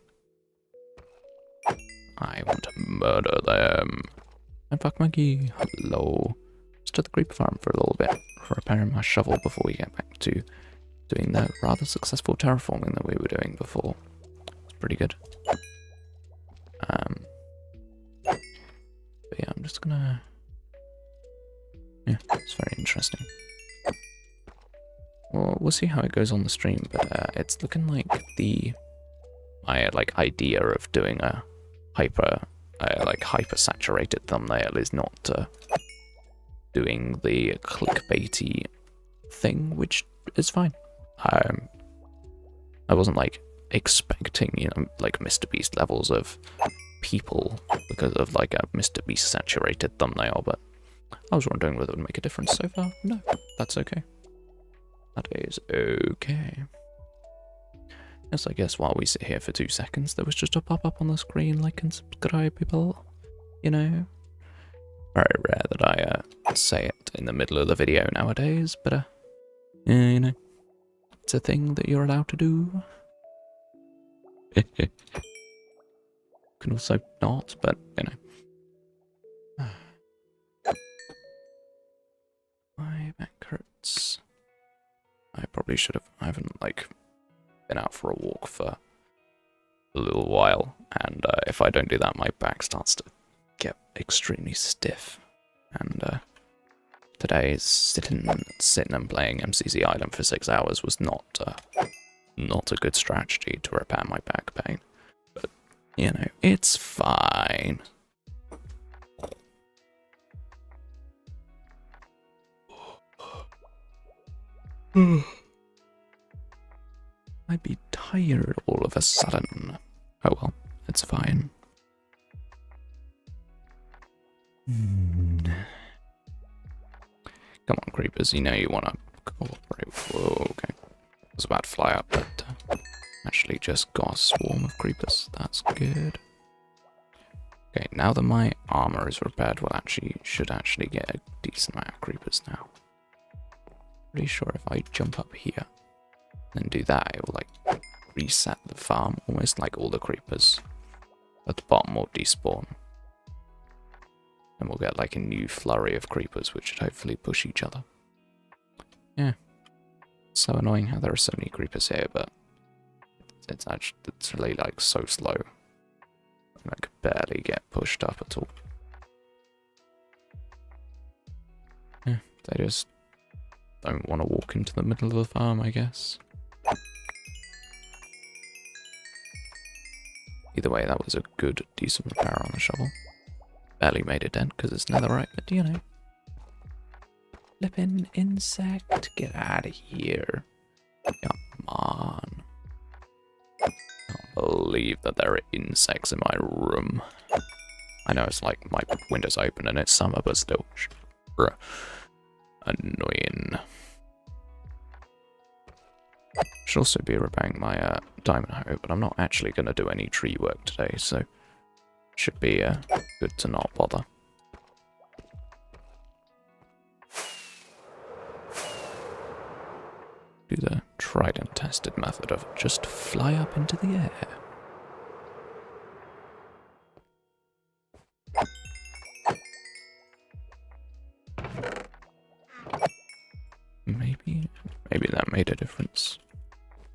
I want to murder them. And fuck monkey. Hello. to the creeper farm for a little bit, repairing my shovel before we get back to doing the rather successful terraforming that we were doing before. It's pretty good. But yeah, I'm just gonna... Yeah, it's very interesting. Well, we'll see how it goes on the stream, but it's looking like my idea of doing a hyper saturated thumbnail is not doing the clickbaity thing, which is fine. I wasn't expecting, Mr. Beast levels of people because of a Mr. Beast saturated thumbnail, but I was wondering whether it would make a difference so far. No, that's okay. That is okay. Yes, I guess while we sit here for 2 seconds, there was just a pop-up on the screen, like and subscribe, people. You know? Very rare that I say it in the middle of the video nowadays, but, you know, it's a thing that you're allowed to do. Can also not, but, you know. My back hurts. I probably should have. I haven't, been out for a walk for a little while, and if I don't do that, my back starts to get extremely stiff. And today's sitting and playing MCZ Island for 6 hours was not a good strategy to repair my back pain. But, you know, it's fine. I'd be tired all of a sudden. Oh well, it's fine. Come on, creepers, you know you want to cooperate. Whoa, okay. I was about to fly up, but actually just got a swarm of creepers. That's good. Okay, now that my armor is repaired, should actually get a decent amount of creepers now. Pretty sure if I jump up here and do that, it will reset the farm, almost like all the creepers at the bottom will despawn. And we'll get a new flurry of creepers, which should hopefully push each other. Yeah. So annoying how there are so many creepers here, but it's really so slow. I could barely get pushed up at all. Yeah, they just don't want to walk into the middle of the farm, I guess. Either way, that was a good, decent repair on the shovel. Barely made a dent because it's netherite, but you know. Flippin' insect, get out of here. Come on. I can't believe that there are insects in my room. I know it's my window's open and it's summer, but still. Bruh. Annoying. Should also be repairing my diamond hoe, but I'm not actually going to do any tree work today, so should be good to not bother. Do the tried and tested method of just fly up into the air. Maybe that made a difference.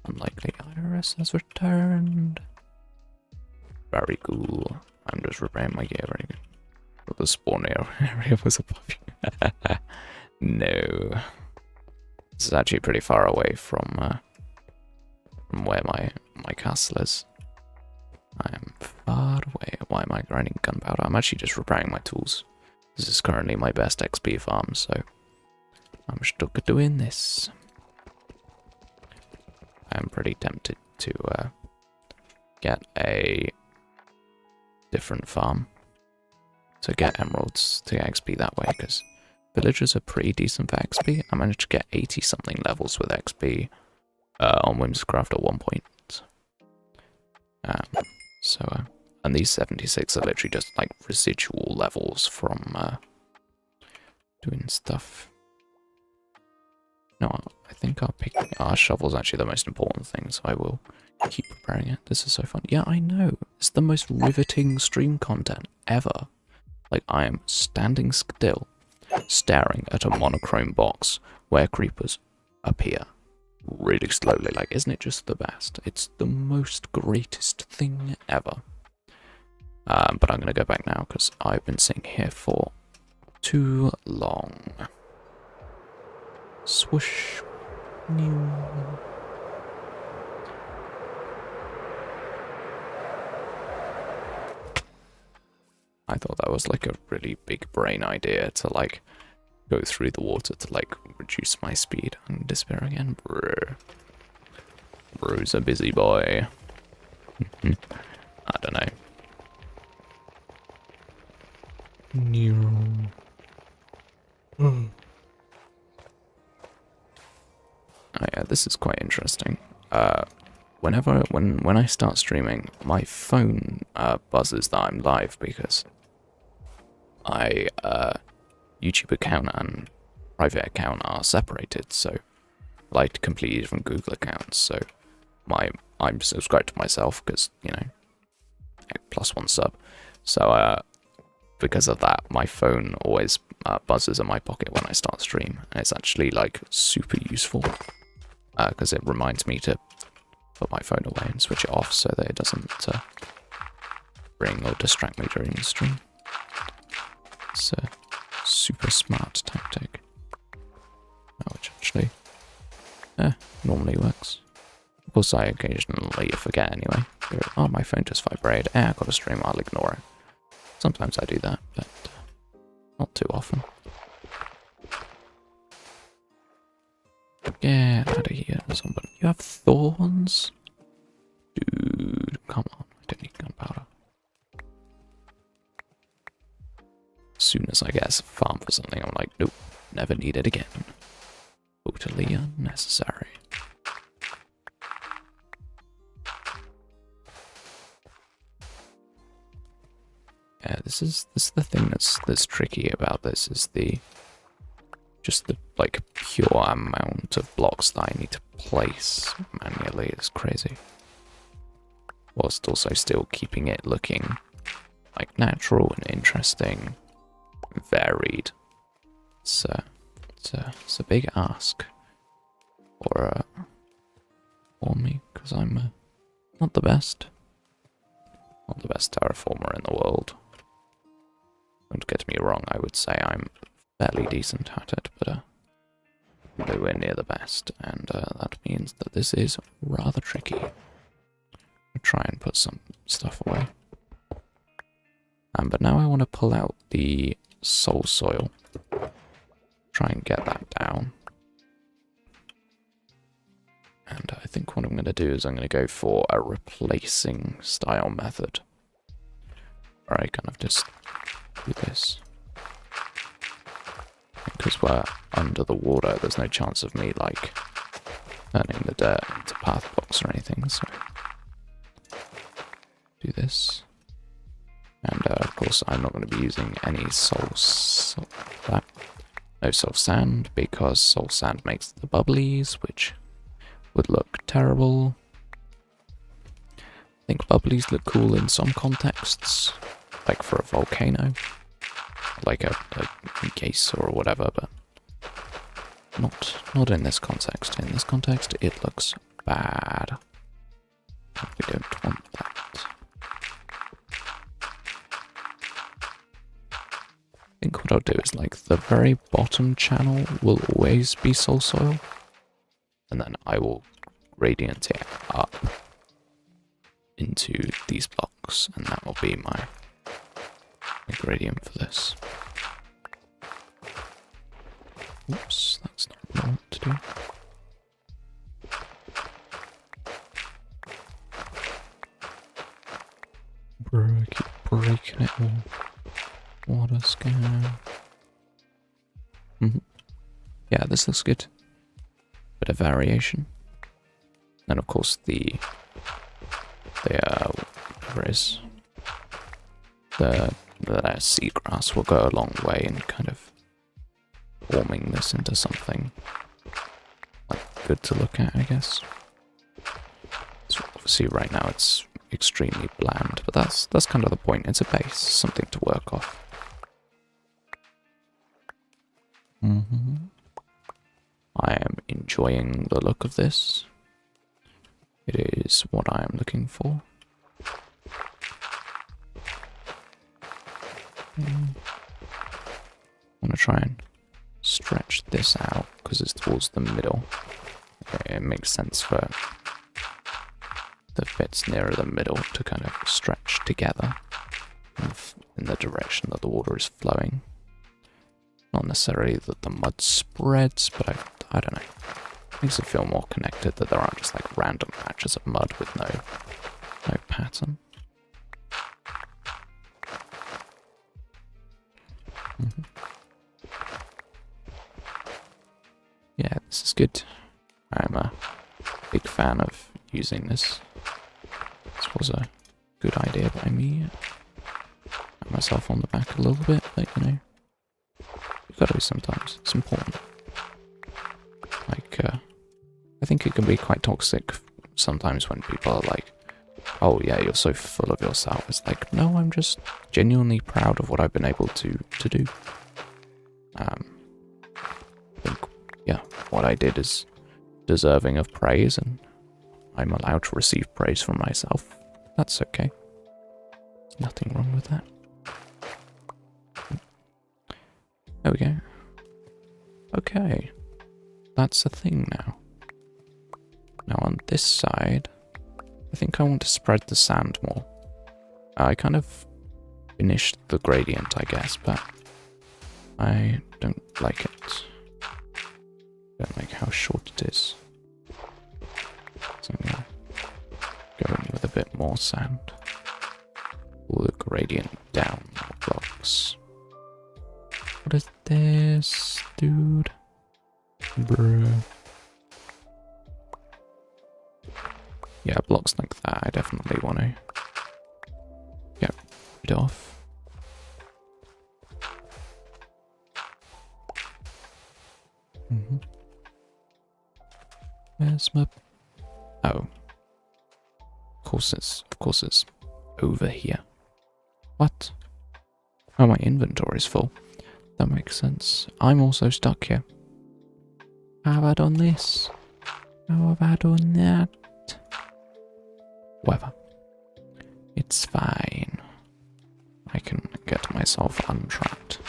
Unlikely IRS has returned. Very cool. I'm just repairing my gear, very good. But the spawn area was above you. No. This is actually pretty far away from where my castle is. I am far away. Why am I grinding gunpowder? I'm actually just repairing my tools. This is currently my best XP farm, so I'm stuck at doing this. I'm pretty tempted to get a different farm to get emeralds to get XP that way, because villagers are pretty decent for XP. I managed to get 80 something levels with XP on Whimsicraft at one point. And these 76 are literally just residual levels from doing stuff. No, I think our shovel's actually the most important thing, so I will keep preparing it. This is so fun. Yeah, I know. It's the most riveting stream content ever. I am standing still, staring at a monochrome box where creepers appear really slowly. Like, isn't it just the best? It's the most greatest thing ever. But I'm going to go back now because I've been sitting here for too long. Swoosh. I thought that was like a really big brain idea to like go through the water to like reduce my speed and disappear again. Bro's a busy boy. I don't know. Oh yeah, this is quite interesting. When I start streaming, my phone buzzes that I'm live because my YouTube account and private account are separated, so like completely different Google accounts. So I'm subscribed to myself because, you know, +1 sub. So because of that, my phone always buzzes in my pocket when I start stream, and it's actually like super useful because it reminds me to put my phone away and switch it off so that it doesn't ring or distract me during the stream. It's a super smart tactic, which actually normally works. Of course, I occasionally forget anyway. Go, oh, my phone just vibrated. I got a stream, I'll ignore it. Sometimes I do that, but not too often. Get out of here, somebody. You have thorns? Dude, come on. I don't need gunpowder. As soon as I get a farm for something, I'm like, nope, never need it again. Totally unnecessary. Yeah, this is the thing that's tricky about this, is just the like pure amount of blocks that I need to place manually is crazy. Whilst also still keeping it looking like natural and interesting, varied. It's a big ask for me, because I'm not the best terraformer in the world. Don't get me wrong, I would say I'm fairly decent at it, but nowhere near the best, and that means that this is rather tricky. I'll try and put some stuff away. But now I want to pull out the soul soil. Try and get that down. And I think what I'm going to do is I'm going to go for a replacing style method, where I kind of just do this. Because we're under the water, there's no chance of me, like, turning the dirt into path blocks or anything, so do this. And, of course, I'm not going to be using any no soul sand, because soul sand makes the bubblies, which would look terrible. I think bubblies look cool in some contexts, like for a volcano, like a case or whatever, but not in this context. In this context, it looks bad. We don't want that. I think what I'll do is, like, the very bottom channel will always be soul soil, and then I will gradient it up into these blocks, and that will be my gradient for this. Oops, that's not what I want to do. Bro, I keep breaking it all. What a scam. Yeah, this looks good. Bit of variation. And of course the seagrass will go a long way in kind of forming this into something like good to look at, I guess. So obviously right now it's extremely bland, but that's kind of the point. It's a base, something to work off. I am enjoying the look of this. It is what I am looking for. I want to try and stretch this out because it's towards the middle. It makes sense for the bits nearer the middle to kind of stretch together in the direction that the water is flowing. Not necessarily that the mud spreads, but I don't know. Makes it feel more connected that there aren't just like random patches of mud with no pattern. Yeah, this is good. I'm a big fan of using this. This was a good idea by me. Pat myself on the back a little bit, but you know, you've got to be sometimes. It's important. Like, I think it can be quite toxic sometimes when people are like, oh yeah, you're so full of yourself. It's like, no, I'm just genuinely proud of what I've been able to do. I think, yeah, what I did is deserving of praise, and I'm allowed to receive praise from myself. That's okay. There's nothing wrong with that. There we go. Okay. That's a thing now. Now on this side, I think I want to spread the sand more. I kind of finished the gradient, I guess, but I don't like it. Don't like how short it is. So I'm gonna go in with a bit more sand. Pull the gradient down more blocks. What is this, dude? Bruh. Yeah, blocks like that I definitely want to get rid of. Where's my... Oh. Of course it's over here. What? Oh, my inventory's full. That makes sense. I'm also stuck here. How have I done this? How have I done that? Whatever. It's fine. I can get myself untrapped.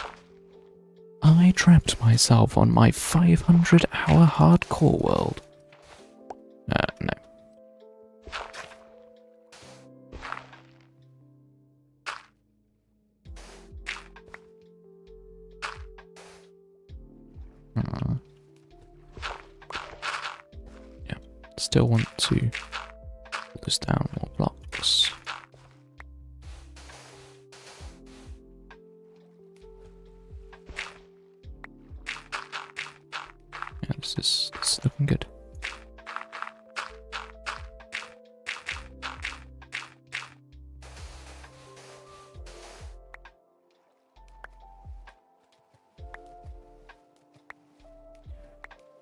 I trapped myself on my 500-hour hardcore world. No. Yeah, still want to pull this down more blocks. Yeah, this is looking good.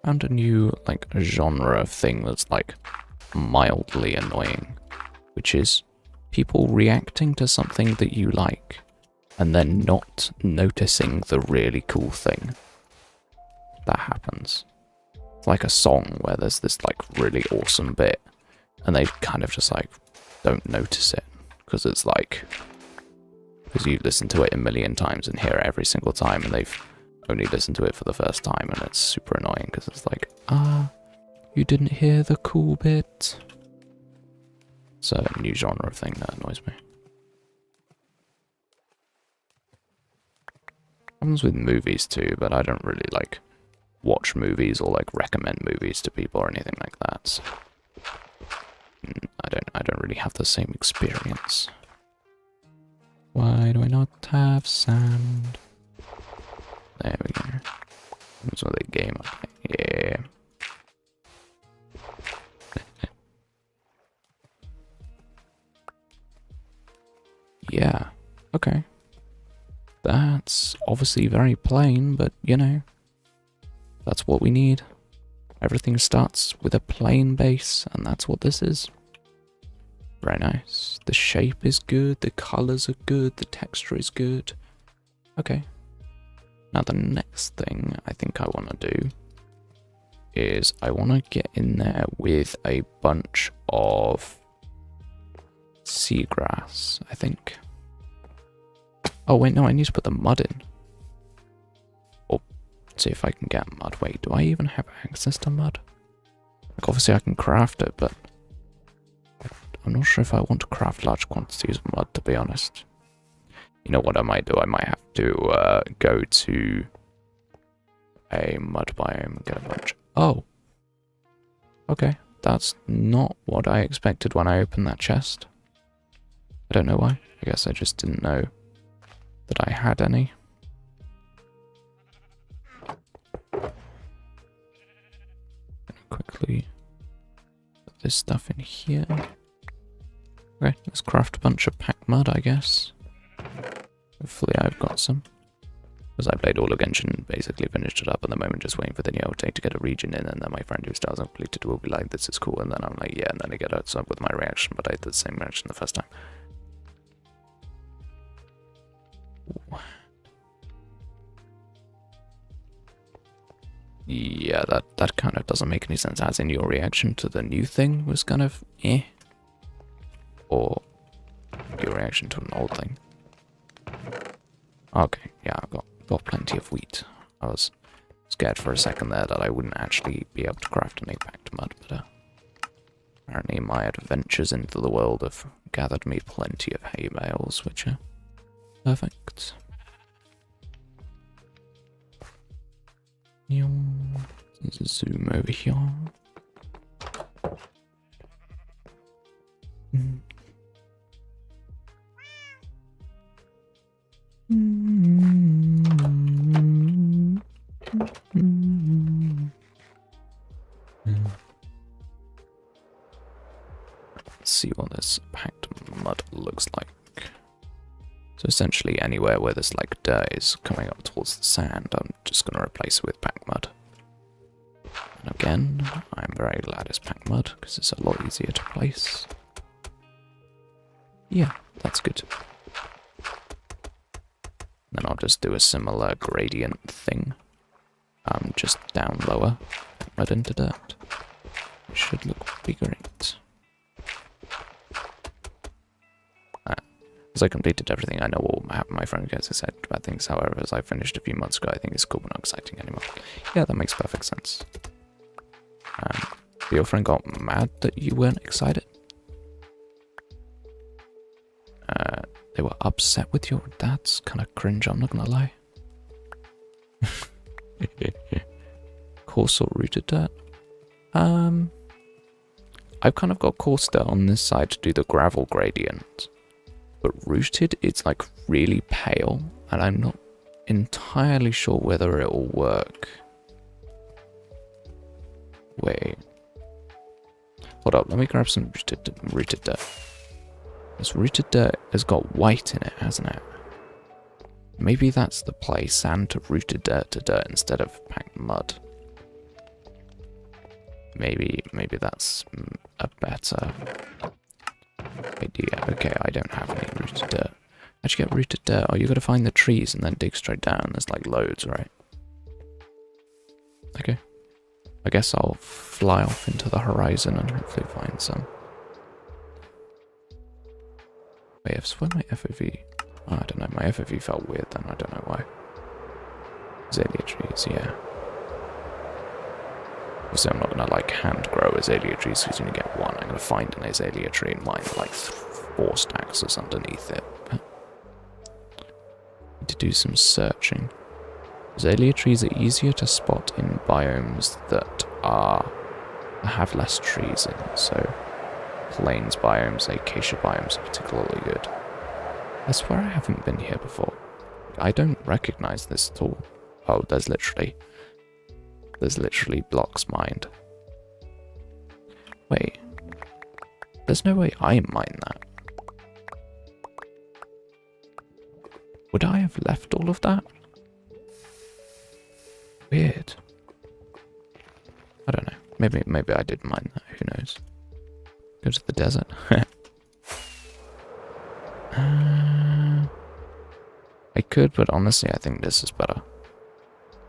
Found a new like genre of thing that's like mildly annoying, which is people reacting to something that you like and then not noticing the really cool thing that happens. It's like a song where there's this like really awesome bit and they kind of just like don't notice it because it's like, because you listen to it a million times and hear it every single time and they've only listened to it for the first time, and it's super annoying because it's like, you didn't hear the cool bit. It's a new genre of thing that annoys me. Happens with movies too, but I don't really like watch movies or like recommend movies to people or anything like that. So I don't really have the same experience. Why do I not have sand? There we go. That's what the game. Okay. Yeah. Yeah. Okay. That's obviously very plain, but you know, that's what we need. Everything starts with a plain base, and that's what this is. Very nice. The shape is good, the colors are good, the texture is good. Okay. Now the next thing I think I want to do is I want to get in there with a bunch of seagrass, I think. Oh wait, no, I need to put the mud in. Or see if I can get mud. Wait, do I even have access to mud? Like obviously I can craft it, but I'm not sure if I want to craft large quantities of mud, to be honest. You know what I might do? I might have to go to a mud biome and get a bunch. Oh. Okay, that's not what I expected when I opened that chest. I don't know why. I guess I just didn't know that I had any. Quickly put this stuff in here. Okay, let's craft a bunch of packed mud, I guess. Hopefully I've got some. Because I played all of Genshin, basically finished it up at the moment, just waiting for the new update to get a region in, and then my friend who still hasn't completed will be like, this is cool, and then I'm like, yeah, and then I get outside with my reaction, but I did the same reaction the first time. Ooh. Yeah, that kind of doesn't make any sense, as in your reaction to the new thing was kind of eh. Or your reaction to an old thing. Okay, yeah, I've got plenty of wheat. I was scared for a second there that I wouldn't actually be able to craft any packed mud, but apparently my adventures into the world have gathered me plenty of hay bales, which are perfect. There's a zoom over here. Let's see what this packed mud looks like. So essentially anywhere where this like dirt is coming up towards the sand, I'm just going to replace it with packed mud. And again, I'm very glad it's packed mud because it's a lot easier to place. Yeah, that's good. Then I'll just do a similar gradient thing. Just down lower, mud into dirt. It should look pretty great. As I completed everything, I know what will happen. My friend gets excited about things, however, as I finished a few months ago, I think it's cool but not exciting anymore. Yeah, that makes perfect sense. Your friend got mad that you weren't excited? They were upset with you? That's kind of cringe, I'm not gonna lie. Coarse or rooted dirt? I've kind of got coarse dirt on this side to do the gravel gradient. But rooted, it's like really pale, and I'm not entirely sure whether it will work. Wait. Hold up, let me grab some rooted dirt. This rooted dirt has got white in it, hasn't it? Maybe that's the play, sand to rooted dirt to dirt instead of packed mud. Maybe that's a better idea. Okay, I don't have any rooted dirt. How'd you get rooted dirt? Oh, you gotta find the trees and then dig straight down. There's like loads, right? Okay. I guess I'll fly off into the horizon and hopefully find some. Wait, I've swear my FOV... Oh, I don't know, my FOV felt weird then, I don't know why. Azalea trees, yeah. Obviously I'm not gonna like hand grow azalea trees because you only get one. I'm gonna find an azalea tree and mine like 4 stacks that's underneath it. But need to do some searching. Azalea trees are easier to spot in biomes that have less trees in, so plains biomes, acacia biomes are particularly good. I swear I haven't been here before. I don't recognize this at all. Oh, there's literally blocks mined. Wait, there's no way I mine that. Would I have left all of that? Weird. I don't know. Maybe I did mine that. Who knows? Go to the desert. I could, but honestly, I think this is better.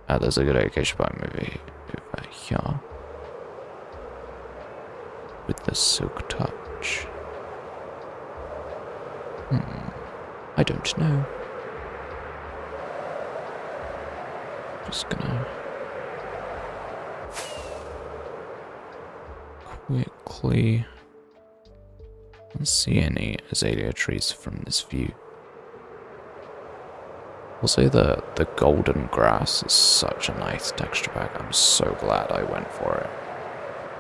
There's a good location by maybe over here. With the silk touch. I don't know. Just gonna quickly see any azalea trees from this view. Also, the golden grass is such a nice texture pack. I'm so glad I went for it.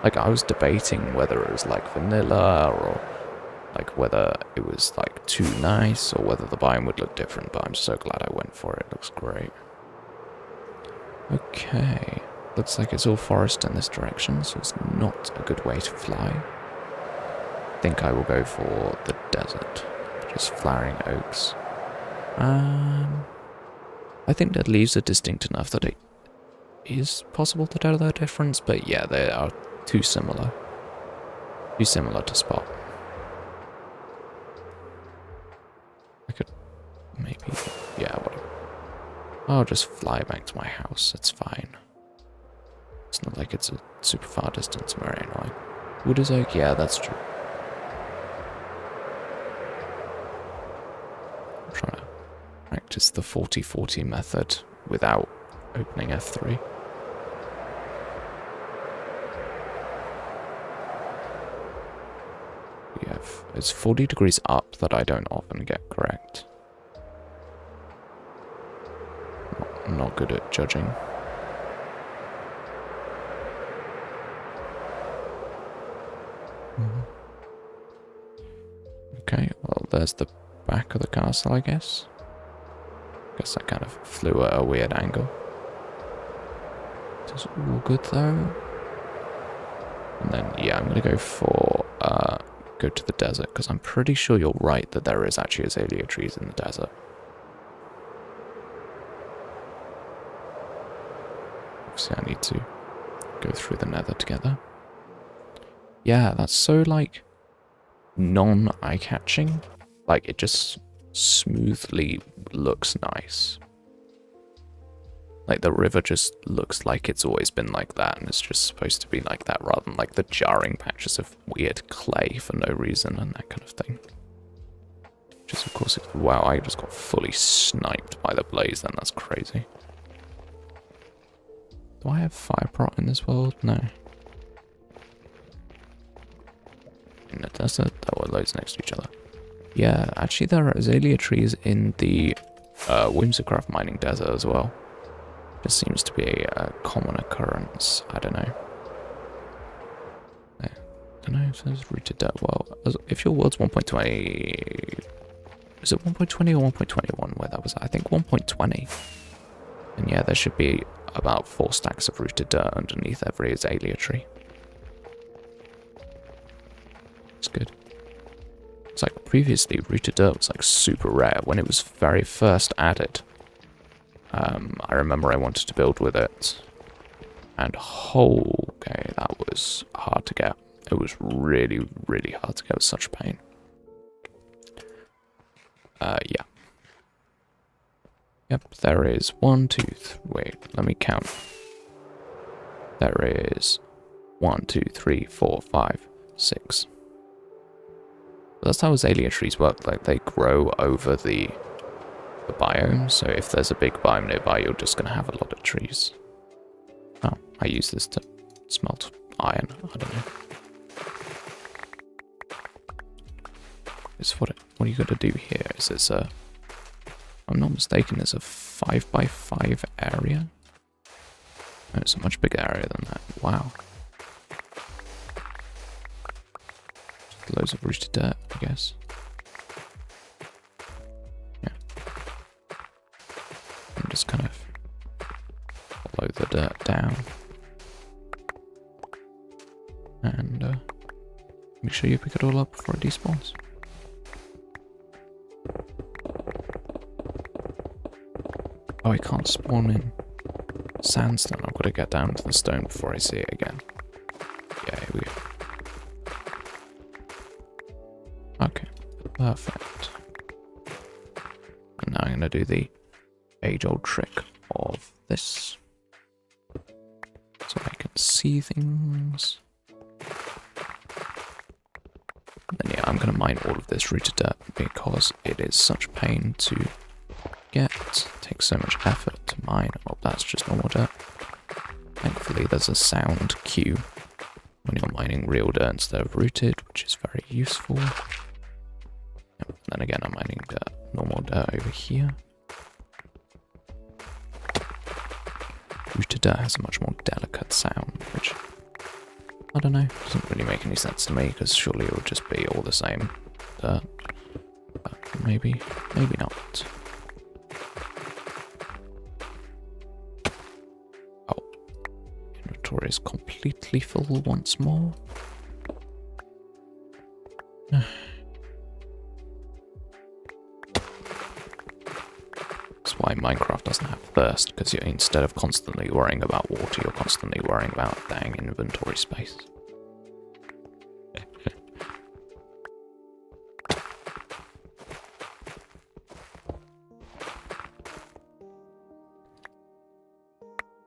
Like, I was debating whether it was like vanilla or like whether it was like too nice or whether the biome would look different, but I'm so glad I went for it. It looks great. Okay, looks like it's all forest in this direction, so it's not a good way to fly. I think I will go for the desert, just flowering oaks. I think the leaves are distinct enough that it is possible to tell the difference, but yeah, they are too similar. Too similar to spot. I could maybe, yeah, whatever. I'll just fly back to my house, it's fine. It's not like it's a super far distance from where I am. Wood is oak, yeah, that's true. I'm trying to practice the 40-40 method without opening F3. It's 40 degrees up that I don't often get correct. I'm not good at judging. Okay, well, there's the back of the castle, I guess. Guess I kind of flew at a weird angle. It's all good though. And then, yeah, I'm gonna go for go to the desert, because I'm pretty sure you're right that there is actually azalea trees in the desert. Obviously I need to go through the nether together. Yeah, that's so, like, non-eye-catching. Like, it just smoothly looks nice. Like, the river just looks like it's always been like that, and it's just supposed to be like that, rather than, like, the jarring patches of weird clay for no reason and that kind of thing. Just, of course, wow, I just got fully sniped by the blaze then, that's crazy. Do I have fire prot in this world? No. In the desert, there were loads next to each other. Yeah, actually there are azalea trees in the Whimsicraft mining desert as well. Just seems to be a common occurrence. I don't know. I don't know if there's rooted dirt. Well, if your world's 1.20... Is it 1.20 or 1.21 where that was? I think 1.20. And yeah, there should be about 4 stacks of rooted dirt underneath every azalea tree. It's good. It's like previously rooted dirt was like super rare when it was very first added. I remember I wanted to build with it, and okay, that was hard to get. It was really, really hard to get. It was such a pain. Yeah. Yep, there is 1, 2, 3, wait, let me count. There is 1, 2, 3, 4, 5, 6. That's how azalea trees work, like they grow over the biome, so if there's a big biome nearby, you're just going to have a lot of trees. Oh, I use this to smelt iron, I don't know. It's what you got to do here is this if I'm not mistaken, it's a 5x5 area. Oh, it's a much bigger area than that. Wow. Just loads of rooted dirt, I guess. Just kind of follow the dirt down and make sure you pick it all up before it despawns. Oh, I can't spawn in sandstone. I've got to get down to the stone before I see it again. Yeah, here we go. Okay, perfect. And now I'm going to do the age-old trick of this. see things. And then yeah, I'm going to mine all of this rooted dirt because it is such a pain to get. It takes so much effort to mine. Oh, that's just normal dirt. Thankfully, there's a sound cue when you're mining real dirt instead of rooted, which is very useful. And then again, I'm mining dirt, normal dirt over here. Rooted dirt has a much more delicate sound, which, I don't know, doesn't really make any sense to me, because surely it would just be all the same dirt. But maybe not. Oh, inventory is completely full once more. Why Minecraft doesn't have thirst, because you're instead of constantly worrying about water, you're constantly worrying about dang inventory space.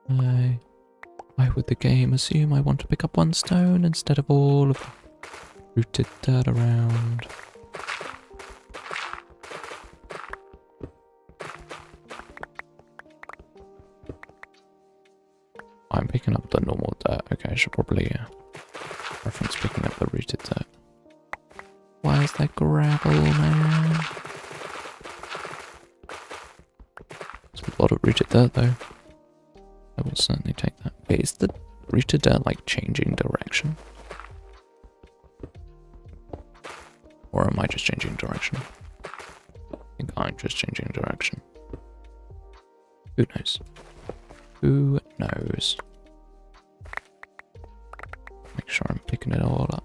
Why would the game assume I want to pick up one stone instead of all of the rooted dirt around? I'm picking up the normal dirt. Okay, I should probably reference picking up the rooted dirt. Why is that gravel, man? There's a lot of rooted dirt, though. I will certainly take that. Wait, is the rooted dirt, like, changing direction? Or am I just changing direction? I think I'm just changing direction. Who knows? Who knows? Make sure I'm picking it all up.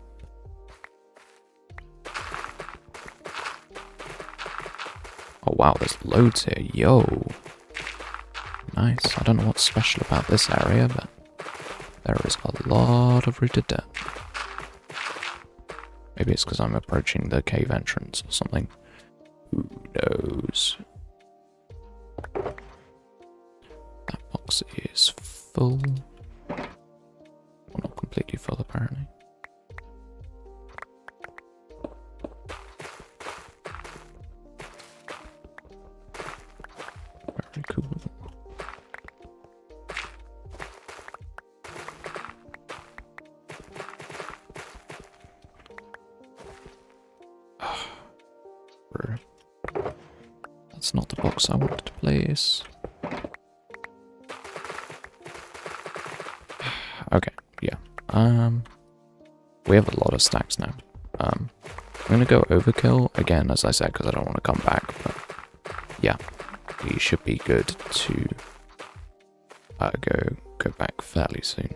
Oh wow, there's loads here. Yo! Nice. I don't know what's special about this area, but there is a lot of rooted dirt. Maybe it's because I'm approaching the cave entrance or something. Who knows? That box is full. Well, not completely full, apparently. Very cool. That's not the box I wanted to place. Okay, yeah. We have a lot of stacks now. I'm gonna go overkill again, as I said, because I don't want to come back. But yeah, we should be good to go back fairly soon.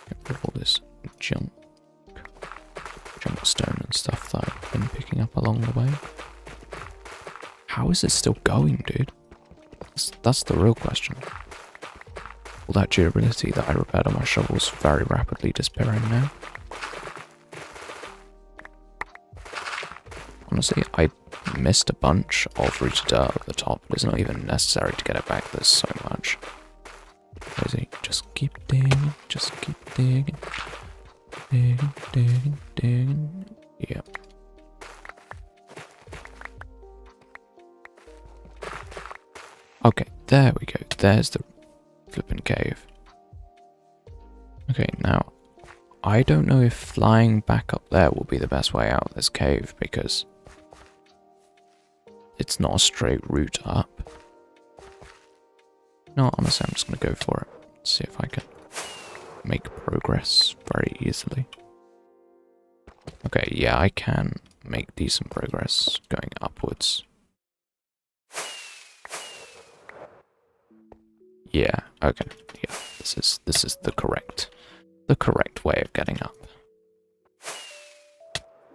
Get rid of all this junk stone and stuff that I've been picking up along the way. How is it still going, dude? That's the real question. All that durability that I repaired on my shovel's very rapidly disappearing now. Honestly, I missed a bunch of rooted dirt at the top, but it's not even necessary to get it back. There's so much. Crazy. Just keep digging, just keep digging. Digging, digging, digging. Yep. Okay, there we go. There's the flipping cave. Okay, now, I don't know if flying back up there will be the best way out of this cave, because it's not a straight route up. No, honestly, I'm just going to go for it. See if I can make progress very easily. Okay, yeah, I can make decent progress going upwards. Yeah, okay, yeah, this is the correct way of getting up.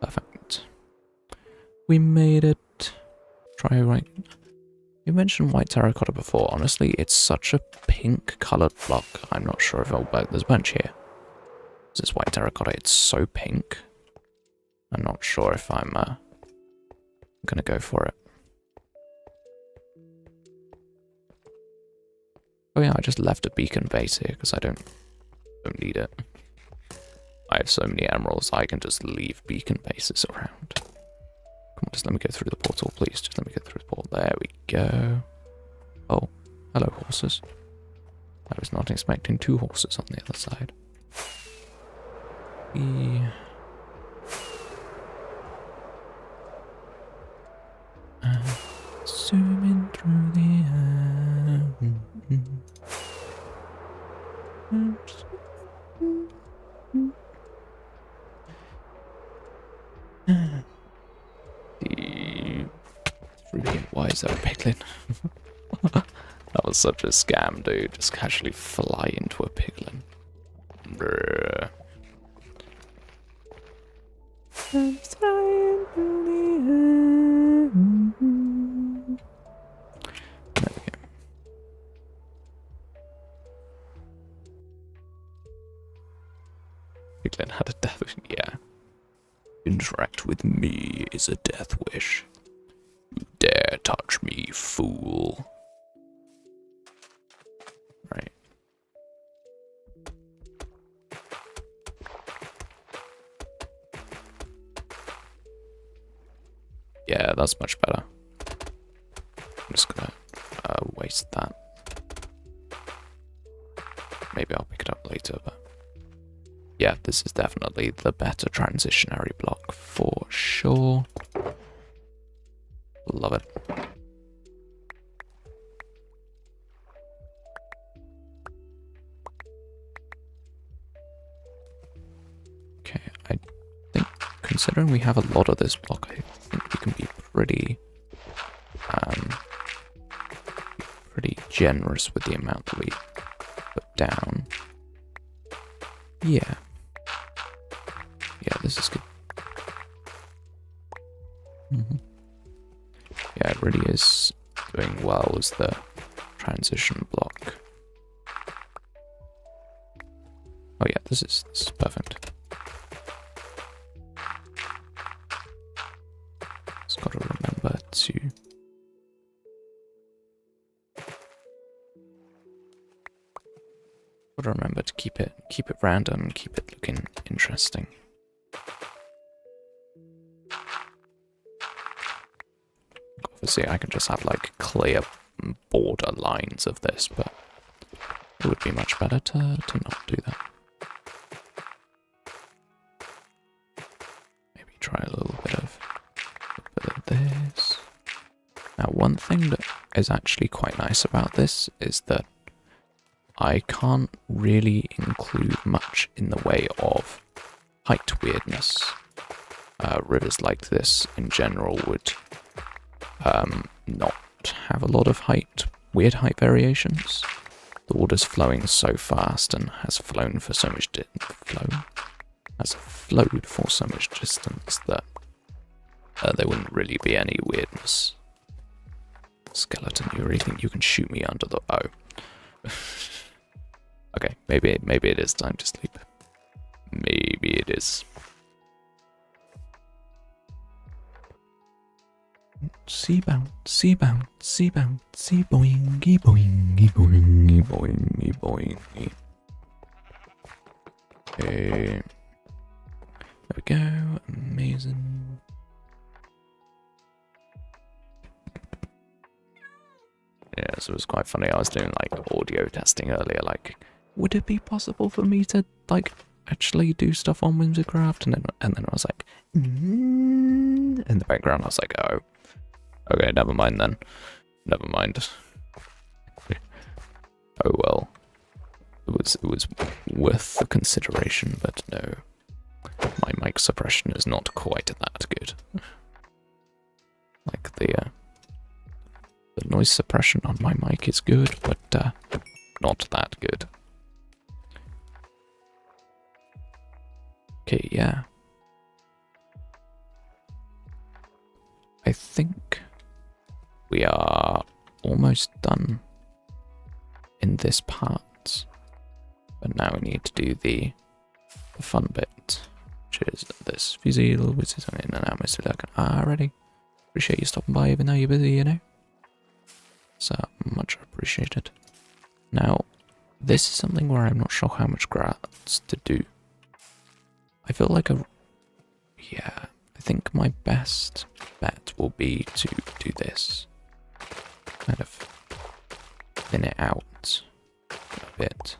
Perfect. We made it. Try right. You mentioned white terracotta before. Honestly, it's such a pink colored block. I'm not sure if it'll work. There's a bunch here. This is white terracotta. It's so pink. I'm not sure if I'm gonna go for it. Oh yeah, I just left a beacon base here because I don't need it. I have so many emeralds, I can just leave beacon bases around. Come on, just let me go through the portal, please. Just let me go through the portal. There we go. Oh, hello, horses. I was not expecting 2 horses on the other side. Zooming through the air. Why is there a piglin? That was such a scam, dude. Just casually fly into a piglin. Brrr. I'm flying through the air. There we go. Piglin had a death wish. Yeah. Interact with me is a death wish. You dare touch me, fool. Right. Yeah, that's much better. I'm just gonna waste that. Maybe I'll pick it up later, but yeah, this is definitely the better transitionary block for sure. Love it. Okay, I think considering we have a lot of this block, I think we can be pretty generous with the amount that we put down. Yeah. Yeah, this is good. Yeah, it really is doing well as the transition block. Oh yeah, this is perfect. Just gotta remember to keep it random, keep it looking interesting. Obviously, I can just have like clear border lines of this, but it would be much better to not do that. Maybe try a little bit of this. Now, one thing that is actually quite nice about this is that I can't really include much in the way of height weirdness. Rivers like this in general would not have a lot of weird height variations. The water's flowing so fast and has flowed for so much distance that there wouldn't really be any weirdness. Skeleton, you really think you can shoot me under the... Oh. Okay, maybe it is time to sleep. Maybe it is. Sea bound, sea bound, sea bound, sea boingy boingy boingy boingy boingy. Okay. There we go. Amazing. Yeah, so it was quite funny. I was doing like audio testing earlier, like, would it be possible for me to like actually do stuff on Whimsicraft? And then I was like, in the background I was like, oh, okay, never mind then. Never mind. Oh well. It was worth the consideration, but no. My mic suppression is not quite that good. Like the noise suppression on my mic is good, but not that good. Okay, yeah. I think we are almost done in this part, but now we need to do the fun bit, which is this. Fizzy little wizards in and out, Mr. Lurkin. Alrighty. Appreciate you stopping by even though you're busy, you know. So much appreciated. Now, this is something where I'm not sure how much grass to do. I feel like yeah, I think my best bet will be to do this. Kind of thin it out a bit.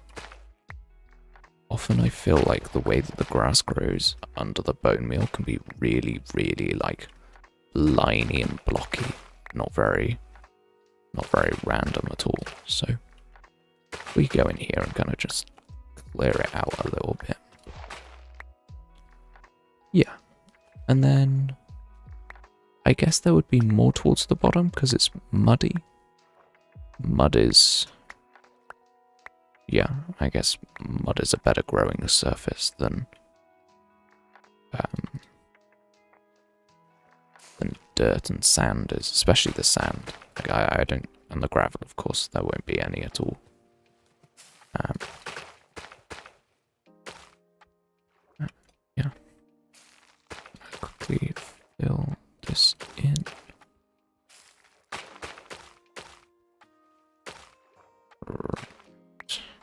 Often I feel like the way that the grass grows under the bone meal can be really, really like liney and blocky. Not very random at all. So we go in here and kind of just clear it out a little bit. Yeah. And then I guess there would be more towards the bottom because it's muddy. Mud is... yeah, I guess mud is a better growing surface than dirt and sand is, especially the sand. Like I don't, and the gravel, of course, there won't be any at all. Yeah. I'll quickly fill this in.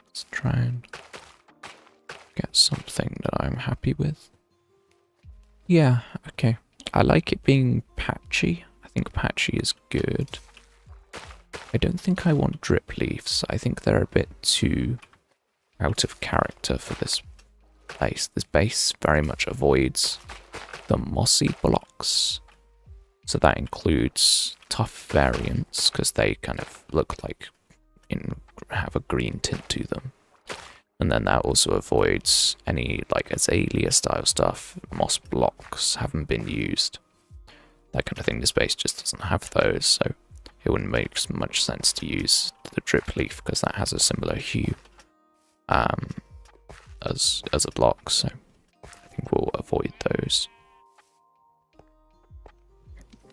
Let's try and get something that I'm happy with. Yeah, okay. I like it being patchy. I think patchy is good. I don't think I want drip leaves. I think they're a bit too out of character for this base. This base very much avoids the mossy blocks. So that includes tough variants, because they kind of look like have a green tint to them. And then that also avoids any like azalea style stuff. Moss blocks haven't been used. That kind of thing. This base just doesn't have those, so it wouldn't make much sense to use the drip leaf because that has a similar hue as a block. So I think we'll avoid those.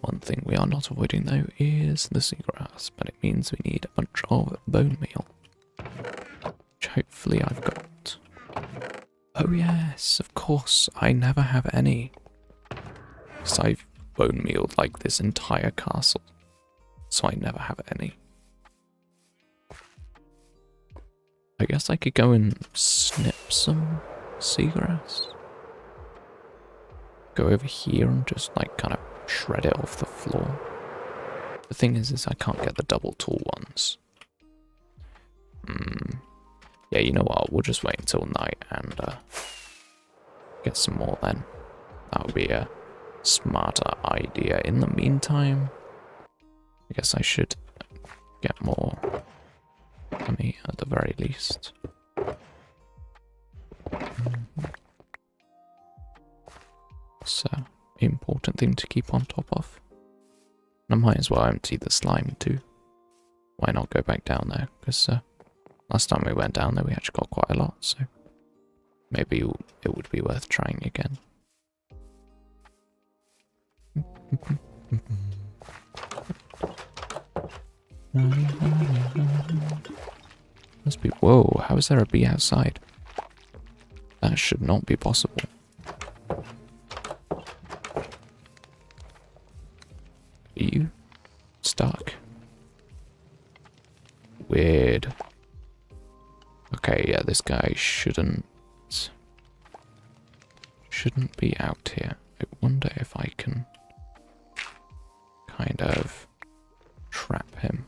One thing we are not avoiding though is the seagrass, but it means we need a bunch of bone meal. Which hopefully I've got. Oh yes, of course, I never have any. Because I've bone mealed like this entire castle. So I never have any. I guess I could go and snip some seagrass. Go over here and just like kind of shred it off the floor. The thing is I can't get the double tall ones. Yeah, you know what? We'll just wait until night and get some more then. That would be a smarter idea. In the meantime, I guess I should get more honey at the very least. It's an important thing to keep on top of. And I might as well empty the slime too. Why not go back down there? Because last time we went down there we actually got quite a lot, so maybe it would be worth trying again. Must be... whoa, how is there a bee outside? That should not be possible. Are you stuck? Weird. Okay, yeah, this guy shouldn't be out here. I wonder if I can kind of trap him.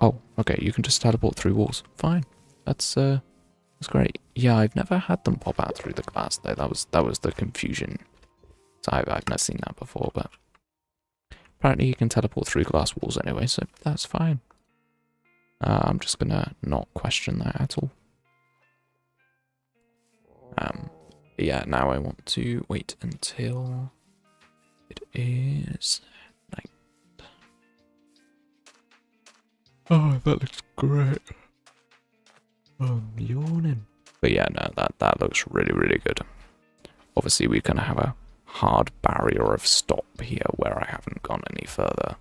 Oh, okay, you can just teleport through walls. Fine. That's great. Yeah, I've never had them pop out through the glass though. That was the confusion. So I've never seen that before, but apparently you can teleport through glass walls anyway, so that's fine. I'm just gonna not question that at all. Yeah, now I want to wait until it is night. Oh, that looks great. I'm yawning. But yeah, no, that looks really, really good. Obviously, we kind of have a hard barrier of stop here where I haven't gone any further.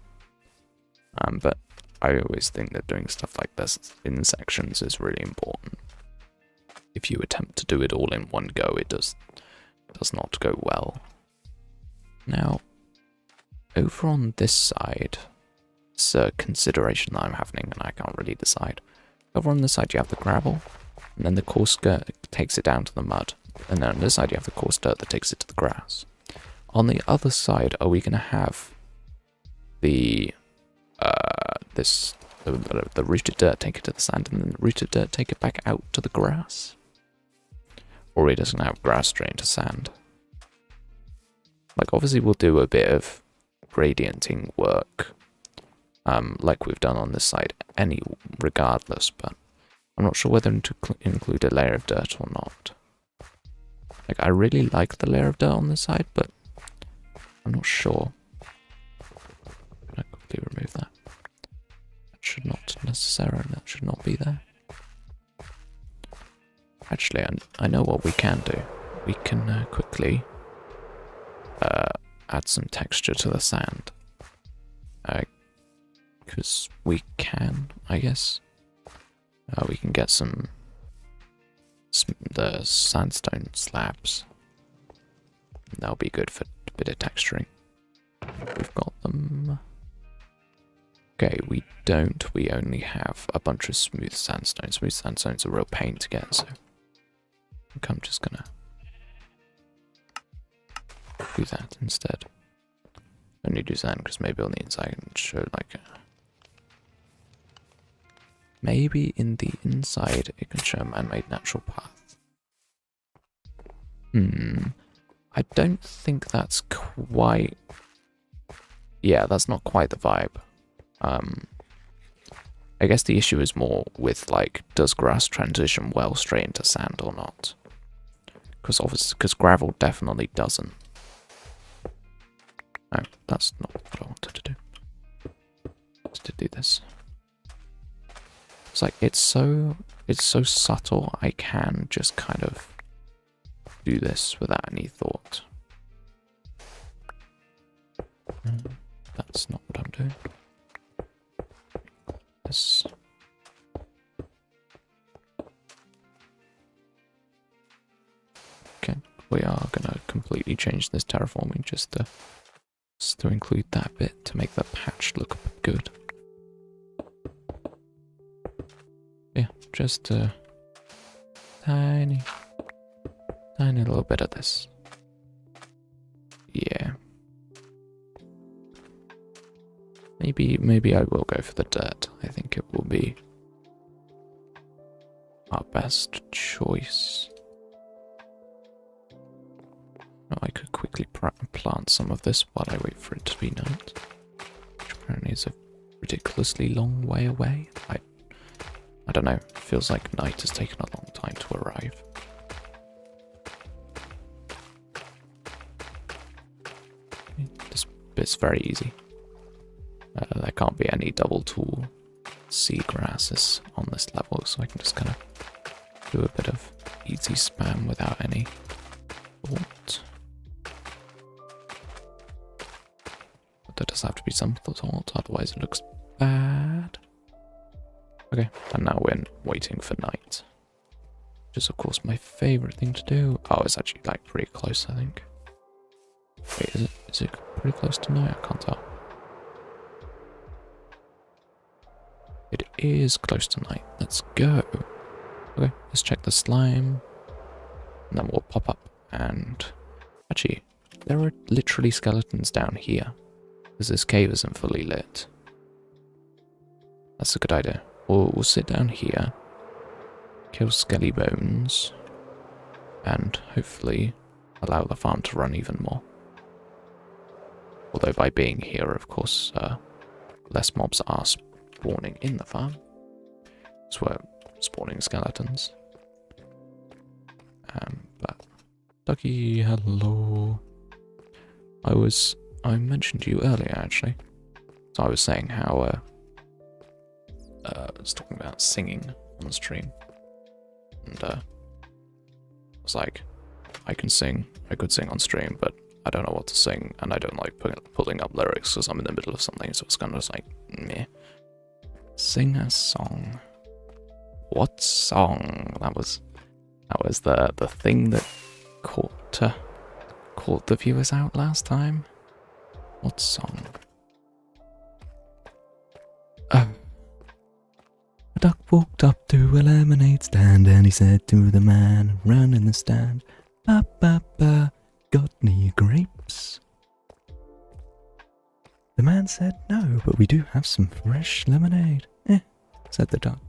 But I always think that doing stuff like this in sections is really important. If you attempt to do it all in one go, it does not go well. Now, over on this side, It's a consideration that I'm having, and I can't really decide. Over on this side, you have the gravel, and then the coarse dirt takes it down to the mud. And then on this side, you have the coarse dirt that takes it to the grass. On the other side, are we going to have the the rooted dirt take it to the sand, and then the rooted dirt take it back out to the grass? Or are we just going to have grass straight into sand? Like, obviously we'll do a bit of gradienting work, like we've done on this side regardless, but I'm not sure whether to include a layer of dirt or not. Like, I really like the layer of dirt on this side, but I'm not sure. Can I quickly remove that? That should not be there. Actually, I know what we can do. We can quickly add some texture to the sand. Because we can, I guess. We can get the sandstone slabs. That'll be good for a bit of texturing. We've got them. Okay, we don't. We only have a bunch of smooth sandstone. Smooth sandstone's a real pain to get, so I think I'm just gonna do that instead. Only do sand because maybe on the inside I can show like maybe in the inside it can show a man-made natural path. I don't think that's quite... Yeah, that's not quite the vibe. I guess the issue is more with, like, does grass transition well straight into sand or not? Because gravel definitely doesn't. No, that's not what I wanted to do. Just to do this. It's like, it's so subtle, I can just kind of do this without any thought. That's not what I'm doing. This. Okay, we are gonna completely change this terraforming just to include that bit to make the patch look good. Yeah, just a tiny little bit of this. Yeah. Maybe I will go for the dirt. I think it will be our best choice. I could quickly plant some of this while I wait for it to be night, which apparently is a ridiculously long way away. I don't know, it feels like night has taken a long time to arrive. This bit's very easy. There can't be any double tool seagrasses on this level, so I can just kind of do a bit of easy spam without any thought. But there does have to be some thought, otherwise it looks bad. Okay, and now we're waiting for night, which is of course my favourite thing to do. Oh, it's actually like pretty close, I think. Wait, is it pretty close to night? I can't tell. It is close to night. Let's go. Okay, let's check the slime. And then we'll pop up and... Actually, there are literally skeletons down here. Because this cave isn't fully lit. That's a good idea. We'll sit down here. Kill skelly bones. And hopefully allow the farm to run even more. Although by being here, of course, less mobs are spawning in the farm. So we're spawning skeletons. But Ducky, hello. I mentioned you earlier actually. So I was saying how I was talking about singing on the stream. And I was like, I could sing on stream, but I don't know what to sing, and I don't like pulling up lyrics because I'm in the middle of something, so it's kind of just like, meh. Sing a song. What song? That was the thing that caught the viewers out last time. What song? duck walked up to a lemonade stand and he said to the man running the stand, "Ba ba ba, got any grapes?" The man said, "No, but we do have some fresh lemonade." Said the duck,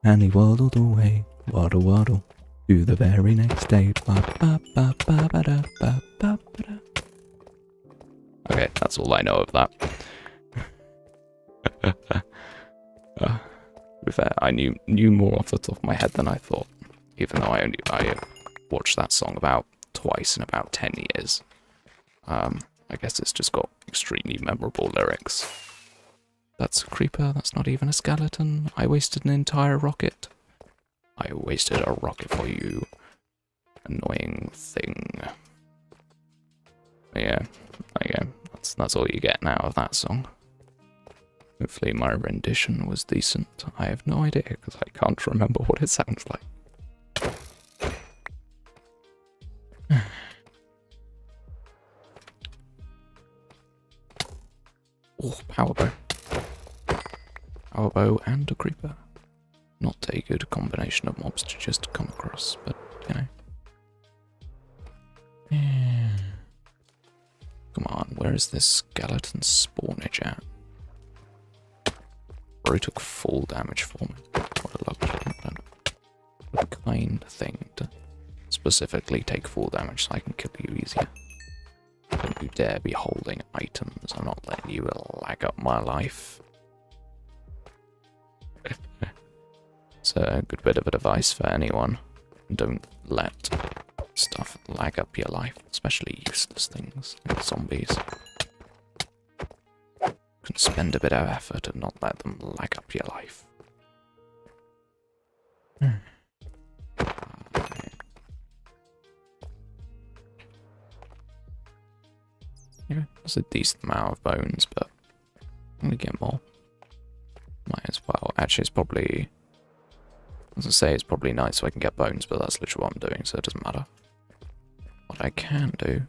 and he waddled away, waddle waddle, to the very next day. Ba ba ba ba ba da ba ba ba da. Okay, that's all I know of that. To be fair, I knew more off the top of my head than I thought, even though I watched that song about twice in about 10 years. I guess it's just got extremely memorable lyrics. That's a creeper, that's not even a skeleton. I wasted an entire rocket. I wasted a rocket for you. Annoying thing. Yeah, okay, that's all you get now of that song. Hopefully my rendition was decent. I have no idea, because I can't remember what it sounds like. Oh, power bow. Power bow and a creeper. Not a good combination of mobs to just come across, but, you know. Yeah. Come on, where is this skeleton spawnage at? Bro took full damage for me. What a luxury. What a kind thing to specifically take full damage so I can kill you easier. Don't you dare be holding items. I'm not letting you lag up my life. It's a good bit of advice for anyone. Don't let stuff lag up your life, especially useless things like zombies. You can spend a bit of effort and not let them lag up your life. Yeah, that's a decent amount of bones, but I'm gonna get more. Might as well. Actually, it's probably, as I say, it's probably nice so I can get bones, but that's literally what I'm doing, so it doesn't matter. What I can do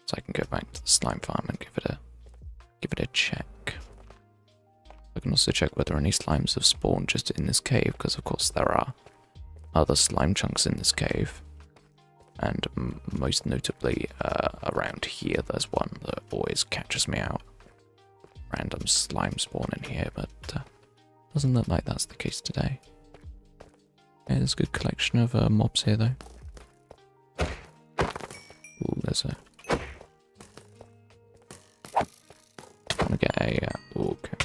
is I can go back to the slime farm and give it a check. I can also check whether any slimes have spawned just in this cave, because of course there are other slime chunks in this cave. And most notably, around here, there's one that always catches me out. Random slime spawn in here, but doesn't look like that's the case today. Yeah, there's a good collection of mobs here, though. Ooh, there's a... I want to get a... ooh, okay.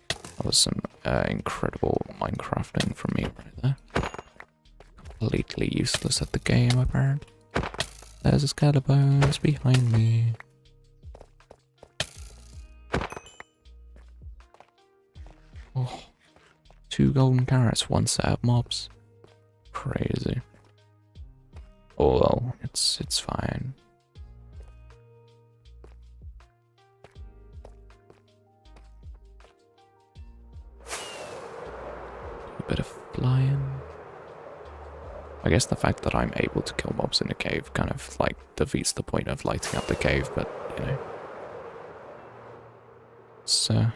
That was some incredible Minecrafting from me right there. Completely useless at the game, apparently. There's a skeleton behind me. Oh, 2 golden carrots, 1 set of mobs. Crazy. Oh well, it's fine. A bit of flying. I guess the fact that I'm able to kill mobs in the cave kind of like defeats the point of lighting up the cave, but you know. So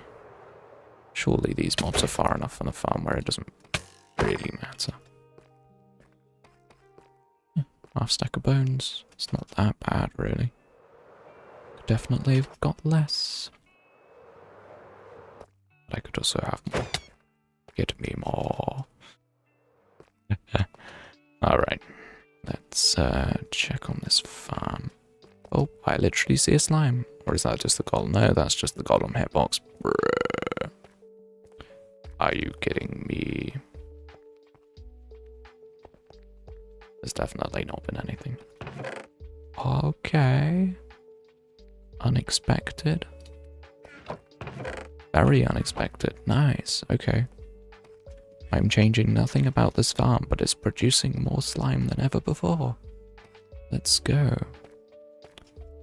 surely these mobs are far enough on the farm where it doesn't really matter. Yeah, half stack of bones. It's not that bad really. Could definitely have got less. But I could also have more. Get me more. Alright, let's check on this farm. Oh, I literally see a slime. Or is that just the golem? No, that's just the golem hitbox. Bruh. Are you kidding me? There's definitely not been anything. Okay. Unexpected. Very unexpected. Nice, okay. I'm changing nothing about this farm, but it's producing more slime than ever before. Let's go.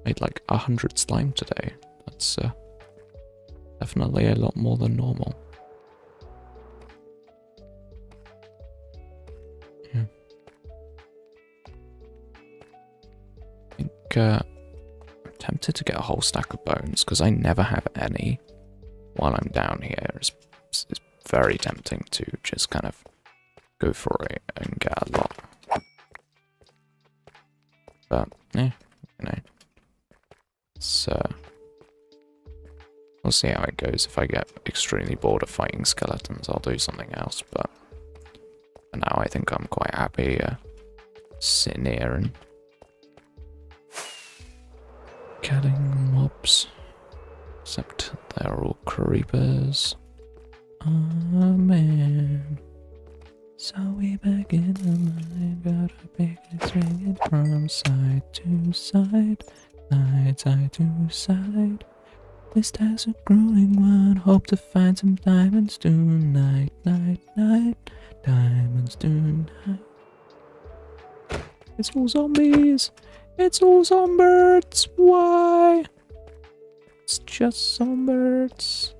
Made like 100 slime today. That's definitely a lot more than normal. Yeah. I think I'm tempted to get a whole stack of bones, because I never have any while I'm down here. It's very tempting to just kind of go for it and get a lot. But, yeah, you know. So, we'll see how it goes. If I get extremely bored of fighting skeletons, I'll do something else. But for now, I think I'm quite happy sitting here and killing mobs. Except they're all creepers. Oh man. So we back in the mind, got a big swinging from side to side, side to side. This task a grueling one, hope to find some diamonds tonight, night, diamonds tonight. It's all zombies, it's all zombies, why? It's just zombies.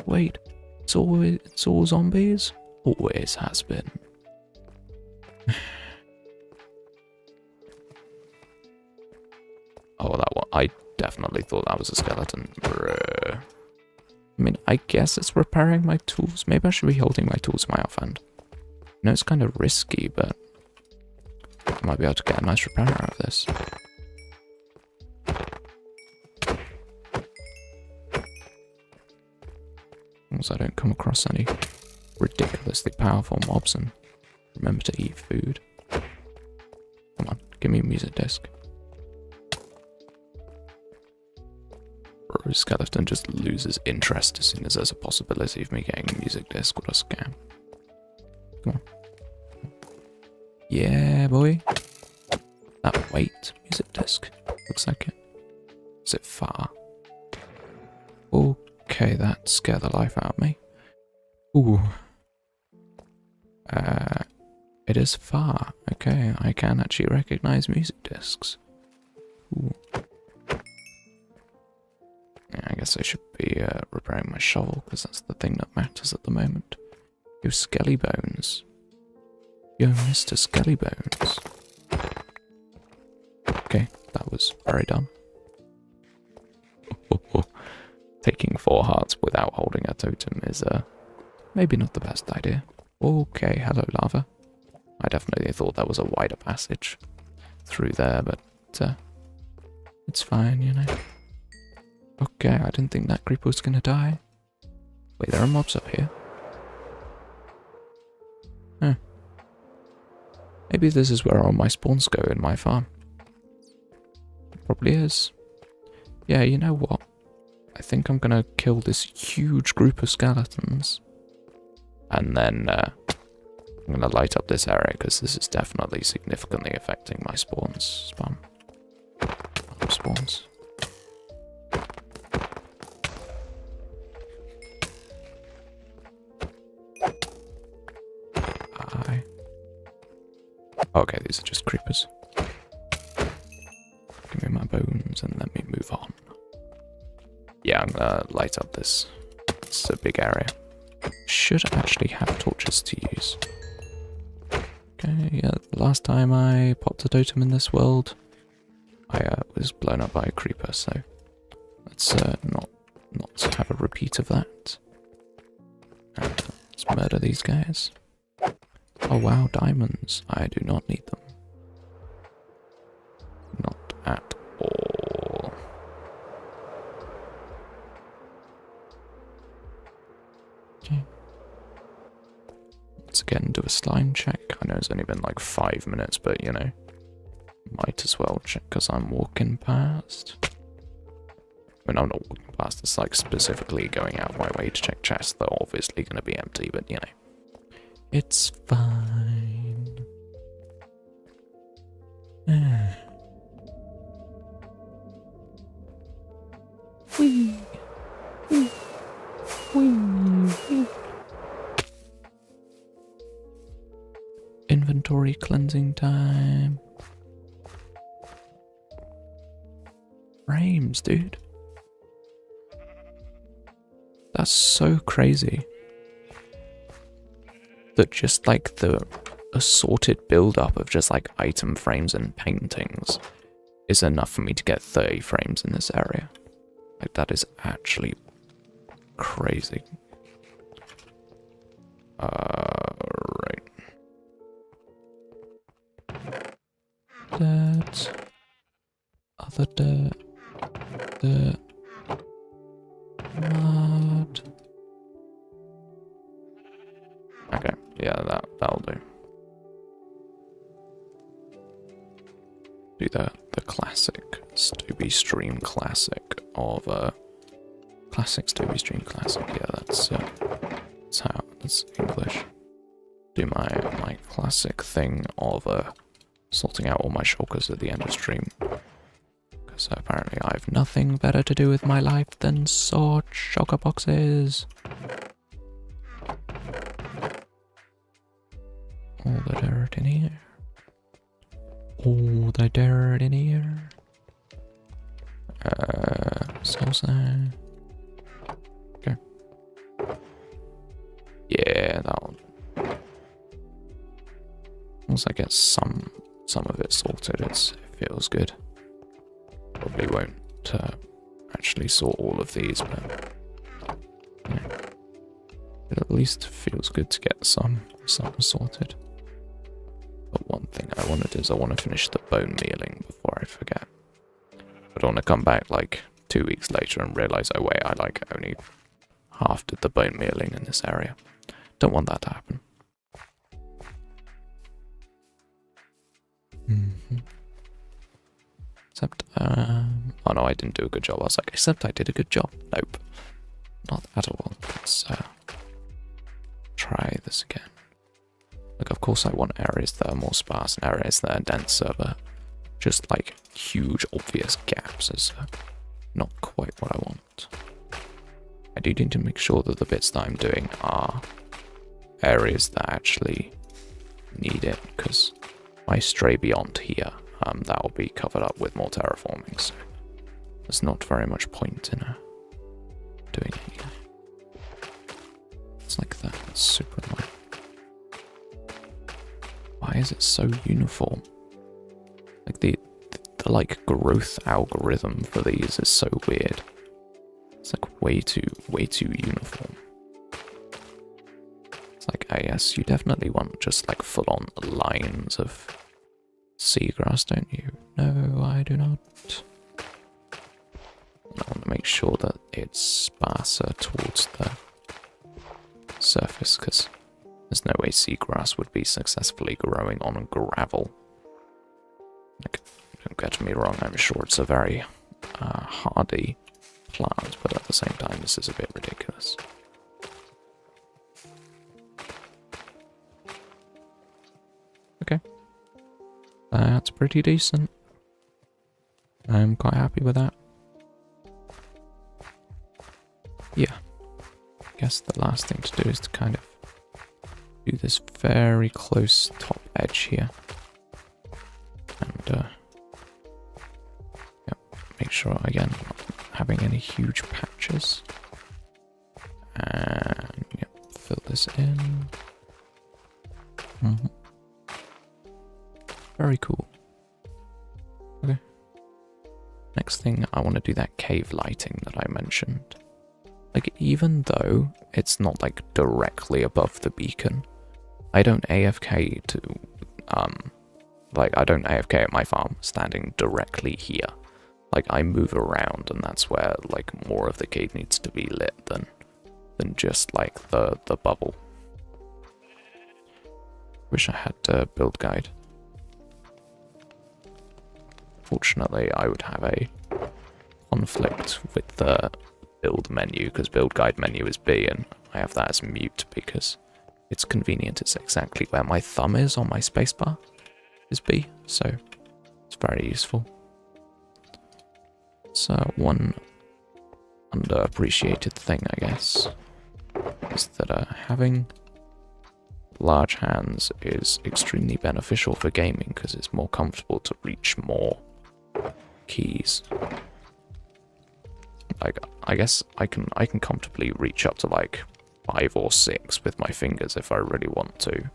Wait, it's all zombies? Always has been. Oh, that one. I definitely thought that was a skeleton. Bruh. I mean, I guess it's repairing my tools. Maybe I should be holding my tools in my offhand. I know it's kind of risky, but I might be able to get a nice repair out of this. As long as I don't come across any ridiculously powerful mobs and remember to eat food. Come on, give me a music disc. Or a skeleton just loses interest as soon as there's a possibility of me getting a music disc. What a scam. Come on. Yeah, boy. That weight music disc. Looks like it. Is it far? Okay, that scared the life out of me. Ooh. It is far. Okay, I can actually recognize music discs. Ooh. Yeah, I guess I should be repairing my shovel, because that's the thing that matters at the moment. Yo, Skelly Bones. Yo, Mr. Skelly Bones. Okay, that was very dumb. Taking 4 hearts without holding a totem is maybe not the best idea. Okay, hello lava. I definitely thought there was a wider passage through there, but it's fine, you know. Okay, I didn't think that creeper was gonna die. Wait, there are mobs up here. Huh. Maybe this is where all my spawns go in my farm. It probably is. Yeah, you know what? I think I'm gonna kill this huge group of skeletons. And then I'm gonna light up this area because this is definitely significantly affecting my spawns. Spawns. Hi. Okay, these are just creepers. Give me my bones and let me move on. Yeah, I'm gonna light up this. It's a big area. Should actually have torches to use. Okay, yeah, the last time I popped a totem in this world, I was blown up by a creeper, so let's not have a repeat of that. And let's murder these guys. Oh wow, diamonds. I do not need them. Not at all. Okay. Let's again do a slime check. I know it's only been like 5 minutes, but you know, might as well check because I'm walking past. I mean, I'm not walking past, it's like specifically going out of my way to check chests. They're obviously going to be empty, but you know, it's fine. Whee! Whee! Whee! Inventory cleansing time. Frames, dude. That's so crazy. That just like the assorted build-up of just like item frames and paintings is enough for me to get 30 frames in this area. Like that is actually crazy. Right. Dirt. Other dirt. Dirt. Mud. Okay, yeah, that'll do. Do the classic Stoby stream classic of classic Stoby stream classic. Yeah, that's English. Do my classic thing of sorting out all my shulkers at the end of stream. Because apparently I have nothing better to do with my life than sort shulker boxes. All the dirt in here. All the dirt in here. So sad. Okay. Yeah, that'll. Once I get some of it sorted, it feels good. Probably won't actually sort all of these, but yeah. It at least feels good to get some sorted. But one thing I want to do is I want to finish the bone mealing before I forget. I don't want to come back like 2 weeks later and realise, oh wait, I like only half did the bone mealing in this area. Don't want that to happen. Except, oh no, I didn't do a good job. I was like, except I did a good job. Nope. Not at all. Let's try this again. Like, of course I want areas that are more sparse and areas that are denser, but just like huge obvious gaps is not quite what I want. I do need to make sure that the bits that I'm doing are areas that actually need it, because if I stray beyond here, that will be covered up with more terraforming, so there's not very much point in doing it here. It's like that, that's super annoying. Why is it so uniform? Like the like growth algorithm for these is so weird. It's like way too uniform. It's like, yes, you definitely want just like full on lines of seagrass, don't you? No, I do not. I want to make sure that it's sparser towards the surface, because there's no way seagrass would be successfully growing on gravel. Like, don't get me wrong, I'm sure it's a very hardy plant, but at the same time this is a bit ridiculous. Okay. That's pretty decent. I'm quite happy with that. Yeah. I guess the last thing to do is to kind of do this very close top edge here. And yep, make sure again I'm not having any huge patches. And yep, fill this in. Very cool. Okay. Next thing, I want to do that cave lighting that I mentioned. Like, even though it's not like directly above the beacon, I don't AFK to I don't AFK at my farm standing directly here. Like, I move around, and that's where like more of the cave needs to be lit than just like the bubble. Wish I had a build guide. Fortunately, I would have a conflict with the build menu, because build guide menu is B, and I have that as mute because it's convenient. It's exactly where my thumb is on my spacebar is B, so it's very useful. So one underappreciated thing, I guess, is that having large hands is extremely beneficial for gaming, because it's more comfortable to reach more keys. Like, I guess I can comfortably reach up to like 5 or 6 with my fingers if I really want to,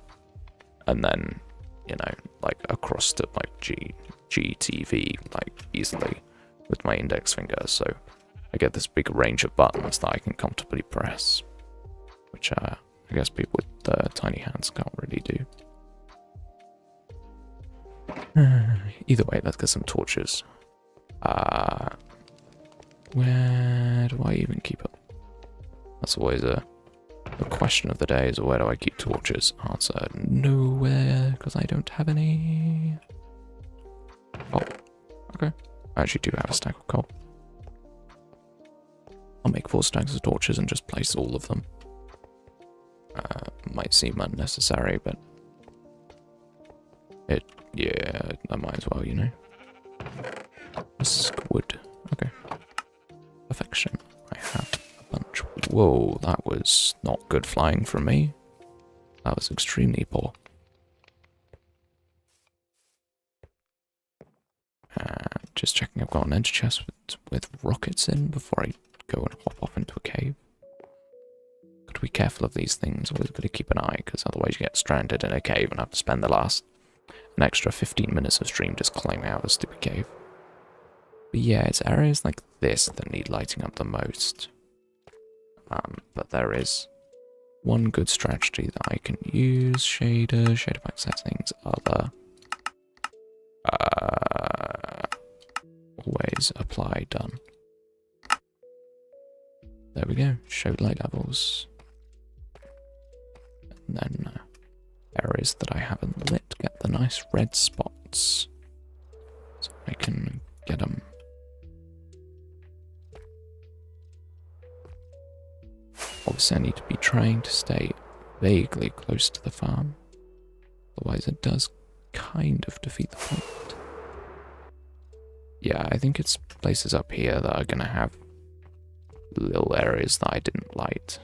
and then, you know, like across to like GTV like easily with my index finger. So I get this big range of buttons that I can comfortably press, which I guess people with the tiny hands can't really do. Either way, let's get some torches. Where do I even keep it? That's always a question of the day, is where do I keep torches? Answer, nowhere, because I don't have any. Oh, okay. I actually do have a stack of coal. I'll make 4 stacks of torches and just place all of them. Might seem unnecessary, but yeah, I might as well, you know. Wood. Okay. Perfection. I have a bunch. Whoa, that was not good flying from me. That was extremely poor. Just checking I've got an edge chest with rockets in before I go and hop off into a cave. Got to be careful of these things. Always got to keep an eye, because otherwise you get stranded in a cave and have to spend an extra 15 minutes of stream just climbing out of the stupid cave. But yeah, it's areas like this that need lighting up the most. But there is one good strategy that I can use. Shader pack settings, other. Always apply, done. There we go, show light levels. And then areas that I haven't lit get the nice red spots. So I can get them. Obviously I need to be trying to stay vaguely close to the farm. Otherwise it does kind of defeat the point. Yeah, I think it's places up here that are going to have little areas that I didn't light.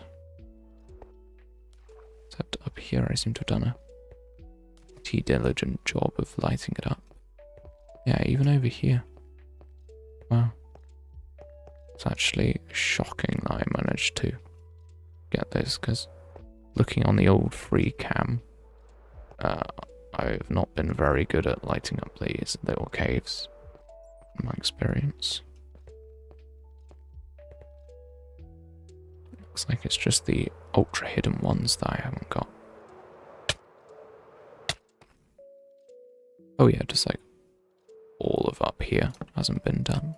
Except up here I seem to have done a pretty diligent job of lighting it up. Yeah, even over here. Wow. It's actually shocking that I managed to get this, because looking on the old free cam, I've not been very good at lighting up these little caves, in my experience. Looks like it's just the ultra hidden ones that I haven't got. Oh yeah, just like all of up here hasn't been done.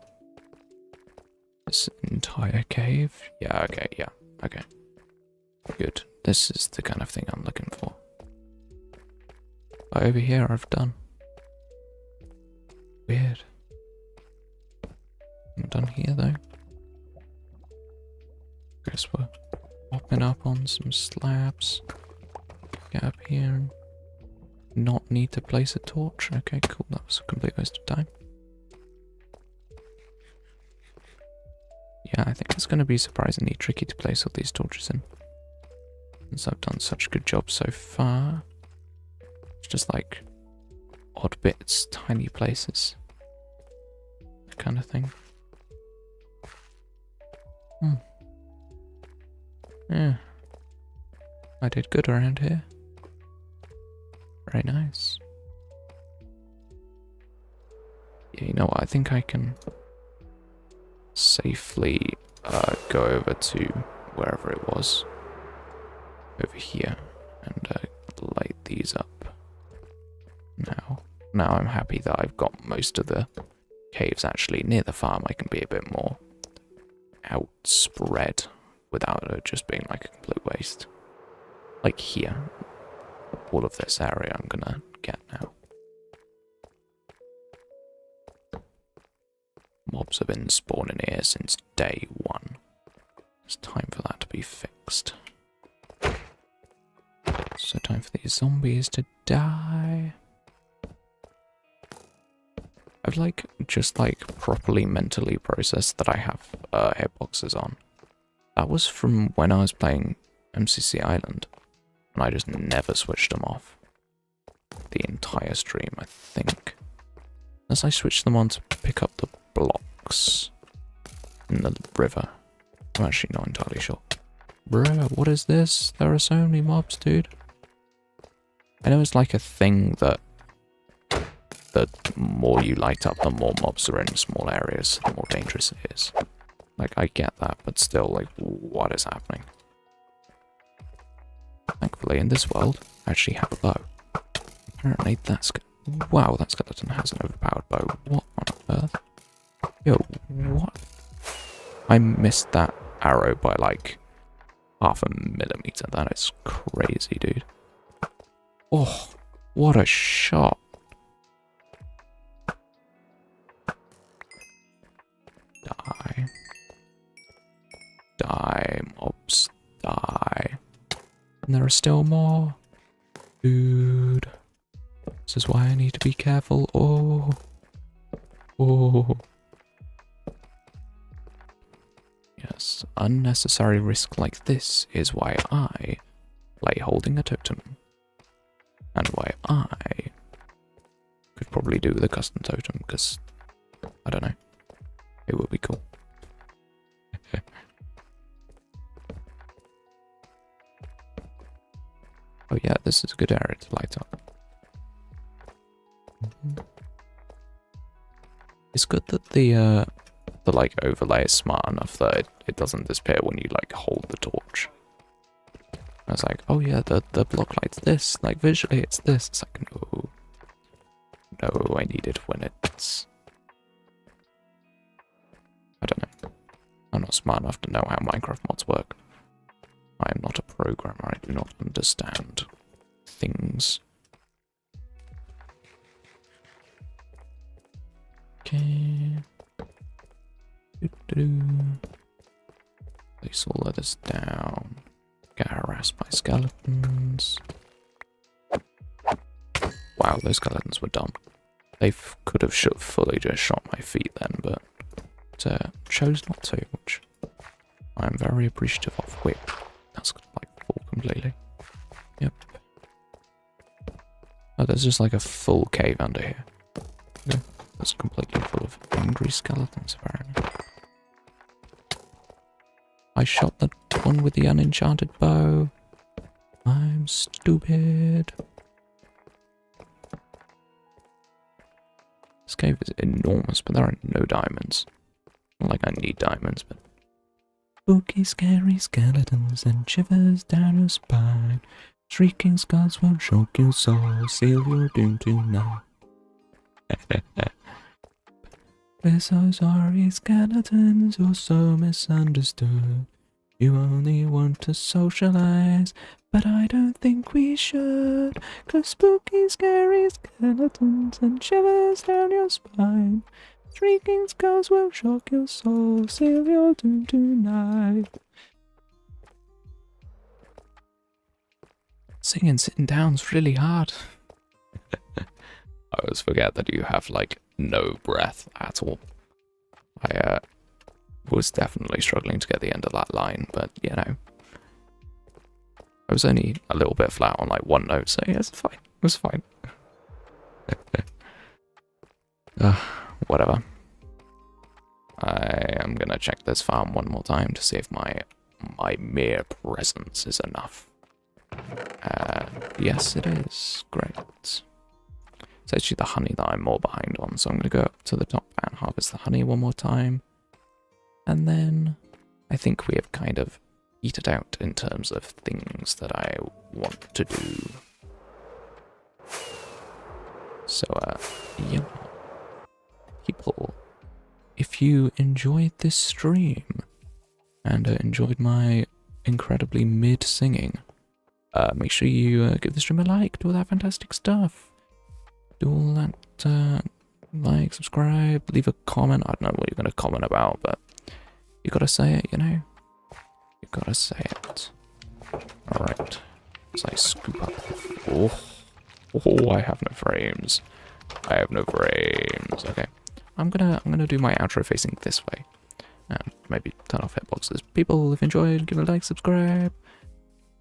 This entire cave? Yeah, okay, yeah, okay. Good. This is the kind of thing I'm looking for. Over here I've done. Weird. I'm done here though. Guess we're hopping up on some slabs. Get up here and not need to place a torch. Okay, cool. That was a complete waste of time. Yeah, I think it's going to be surprisingly tricky to place all these torches in, since I've done such a good job so far. It's just like odd bits, tiny places, that kind of thing. Yeah, I did good around here. Very nice. Yeah, you know what? I think I can safely go over to wherever it was. Over here, and light these up. Now I'm happy that I've got most of the caves actually near the farm. I can be a bit more outspread without it just being like a complete waste. Like here, all of this area I'm gonna get now. Mobs have been spawning here since day 1. It's time for that to be fixed. So time for these zombies to die. I've just properly mentally processed that I have hitboxes on. That was from when I was playing MCC Island, and I just never switched them off. The entire stream, I think. Unless I switched them on to pick up the blocks in the river. I'm actually not entirely sure. Bruh, what is this? There are so many mobs, dude. I know it's like a thing that the more you light up, the more mobs are in small areas, the more dangerous it is. Like, I get that, but still, like, what is happening? Thankfully, in this world, I actually have a bow. Apparently, wow, that skeleton has an overpowered bow. What on earth? Yo, what? I missed that arrow by like half a millimeter. That is crazy, dude. Oh, what a shot. Die. Die, mobs. Die. And there are still more. Dude. This is why I need to be careful. Oh. Oh. Yes, unnecessary risk like this is why I play holding a totem. And why I could probably do with a custom totem, because, I don't know, it would be cool. Oh yeah, this is a good area to light up. It's good that the like overlay is smart enough that it doesn't disappear when you like hold the torch. I was like, oh yeah, the block light's this, like visually it's this. It's like, no. No, I need it when it's... I don't know. I'm not smart enough to know how Minecraft mods work. I am not a programmer, I do not understand things. Okay. Place all of this down. Get harassed by skeletons. Wow, those skeletons were dumb. They could have fully just shot my feet then, but chose not to, which I'm very appreciative of. Wait, that's like full completely. Yep. Oh, there's just like a full cave under here. Yeah, that's completely full of angry skeletons, apparently. I shot the one with the unenchanted bow. I'm stupid. This cave is enormous, but there are no diamonds. Not like I need diamonds, but... Spooky, scary skeletons and shivers down your spine. Shrieking skulls will shock your soul, seal your doom tonight. We're so sorry, skeletons, you're so misunderstood. You only want to socialize, but I don't think we should. 'Cause spooky, scary skeletons and shivers down your spine. Shrieking skulls will shock your soul, seal your doom tonight. Singing sitting down's really hard. I always forget that you have, like, no breath at all. I was definitely struggling to get the end of that line, but, you know. I was only a little bit flat on, like, one note, so yeah, it's fine. It was fine. Whatever. I am gonna check this farm one more time to see if my mere presence is enough. Yes, it is. Great. It's actually the honey that I'm more behind on, so I'm going to go up to the top and harvest the honey one more time. And then I think we have kind of eaten out in terms of things that I want to do. So, yeah. People, if you enjoyed this stream and enjoyed my incredibly mid-singing, make sure you give the stream a like, do all that fantastic stuff. Do all that, like, subscribe, leave a comment. I don't know what you're going to comment about, but you gotta say it, you know? You gotta say it. Alright. As I scoop up. Oh, I have no frames. I have no frames. Okay. I'm gonna do my outro facing this way. And maybe turn off hitboxes. People, if you enjoyed, give a like, subscribe.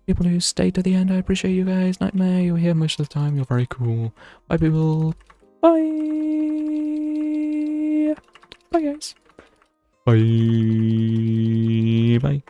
People who stayed to the end, I appreciate you guys. Nightmare, you're here most of the time. You're very cool. Bye, people. Bye. Bye, guys. Bye. Bye.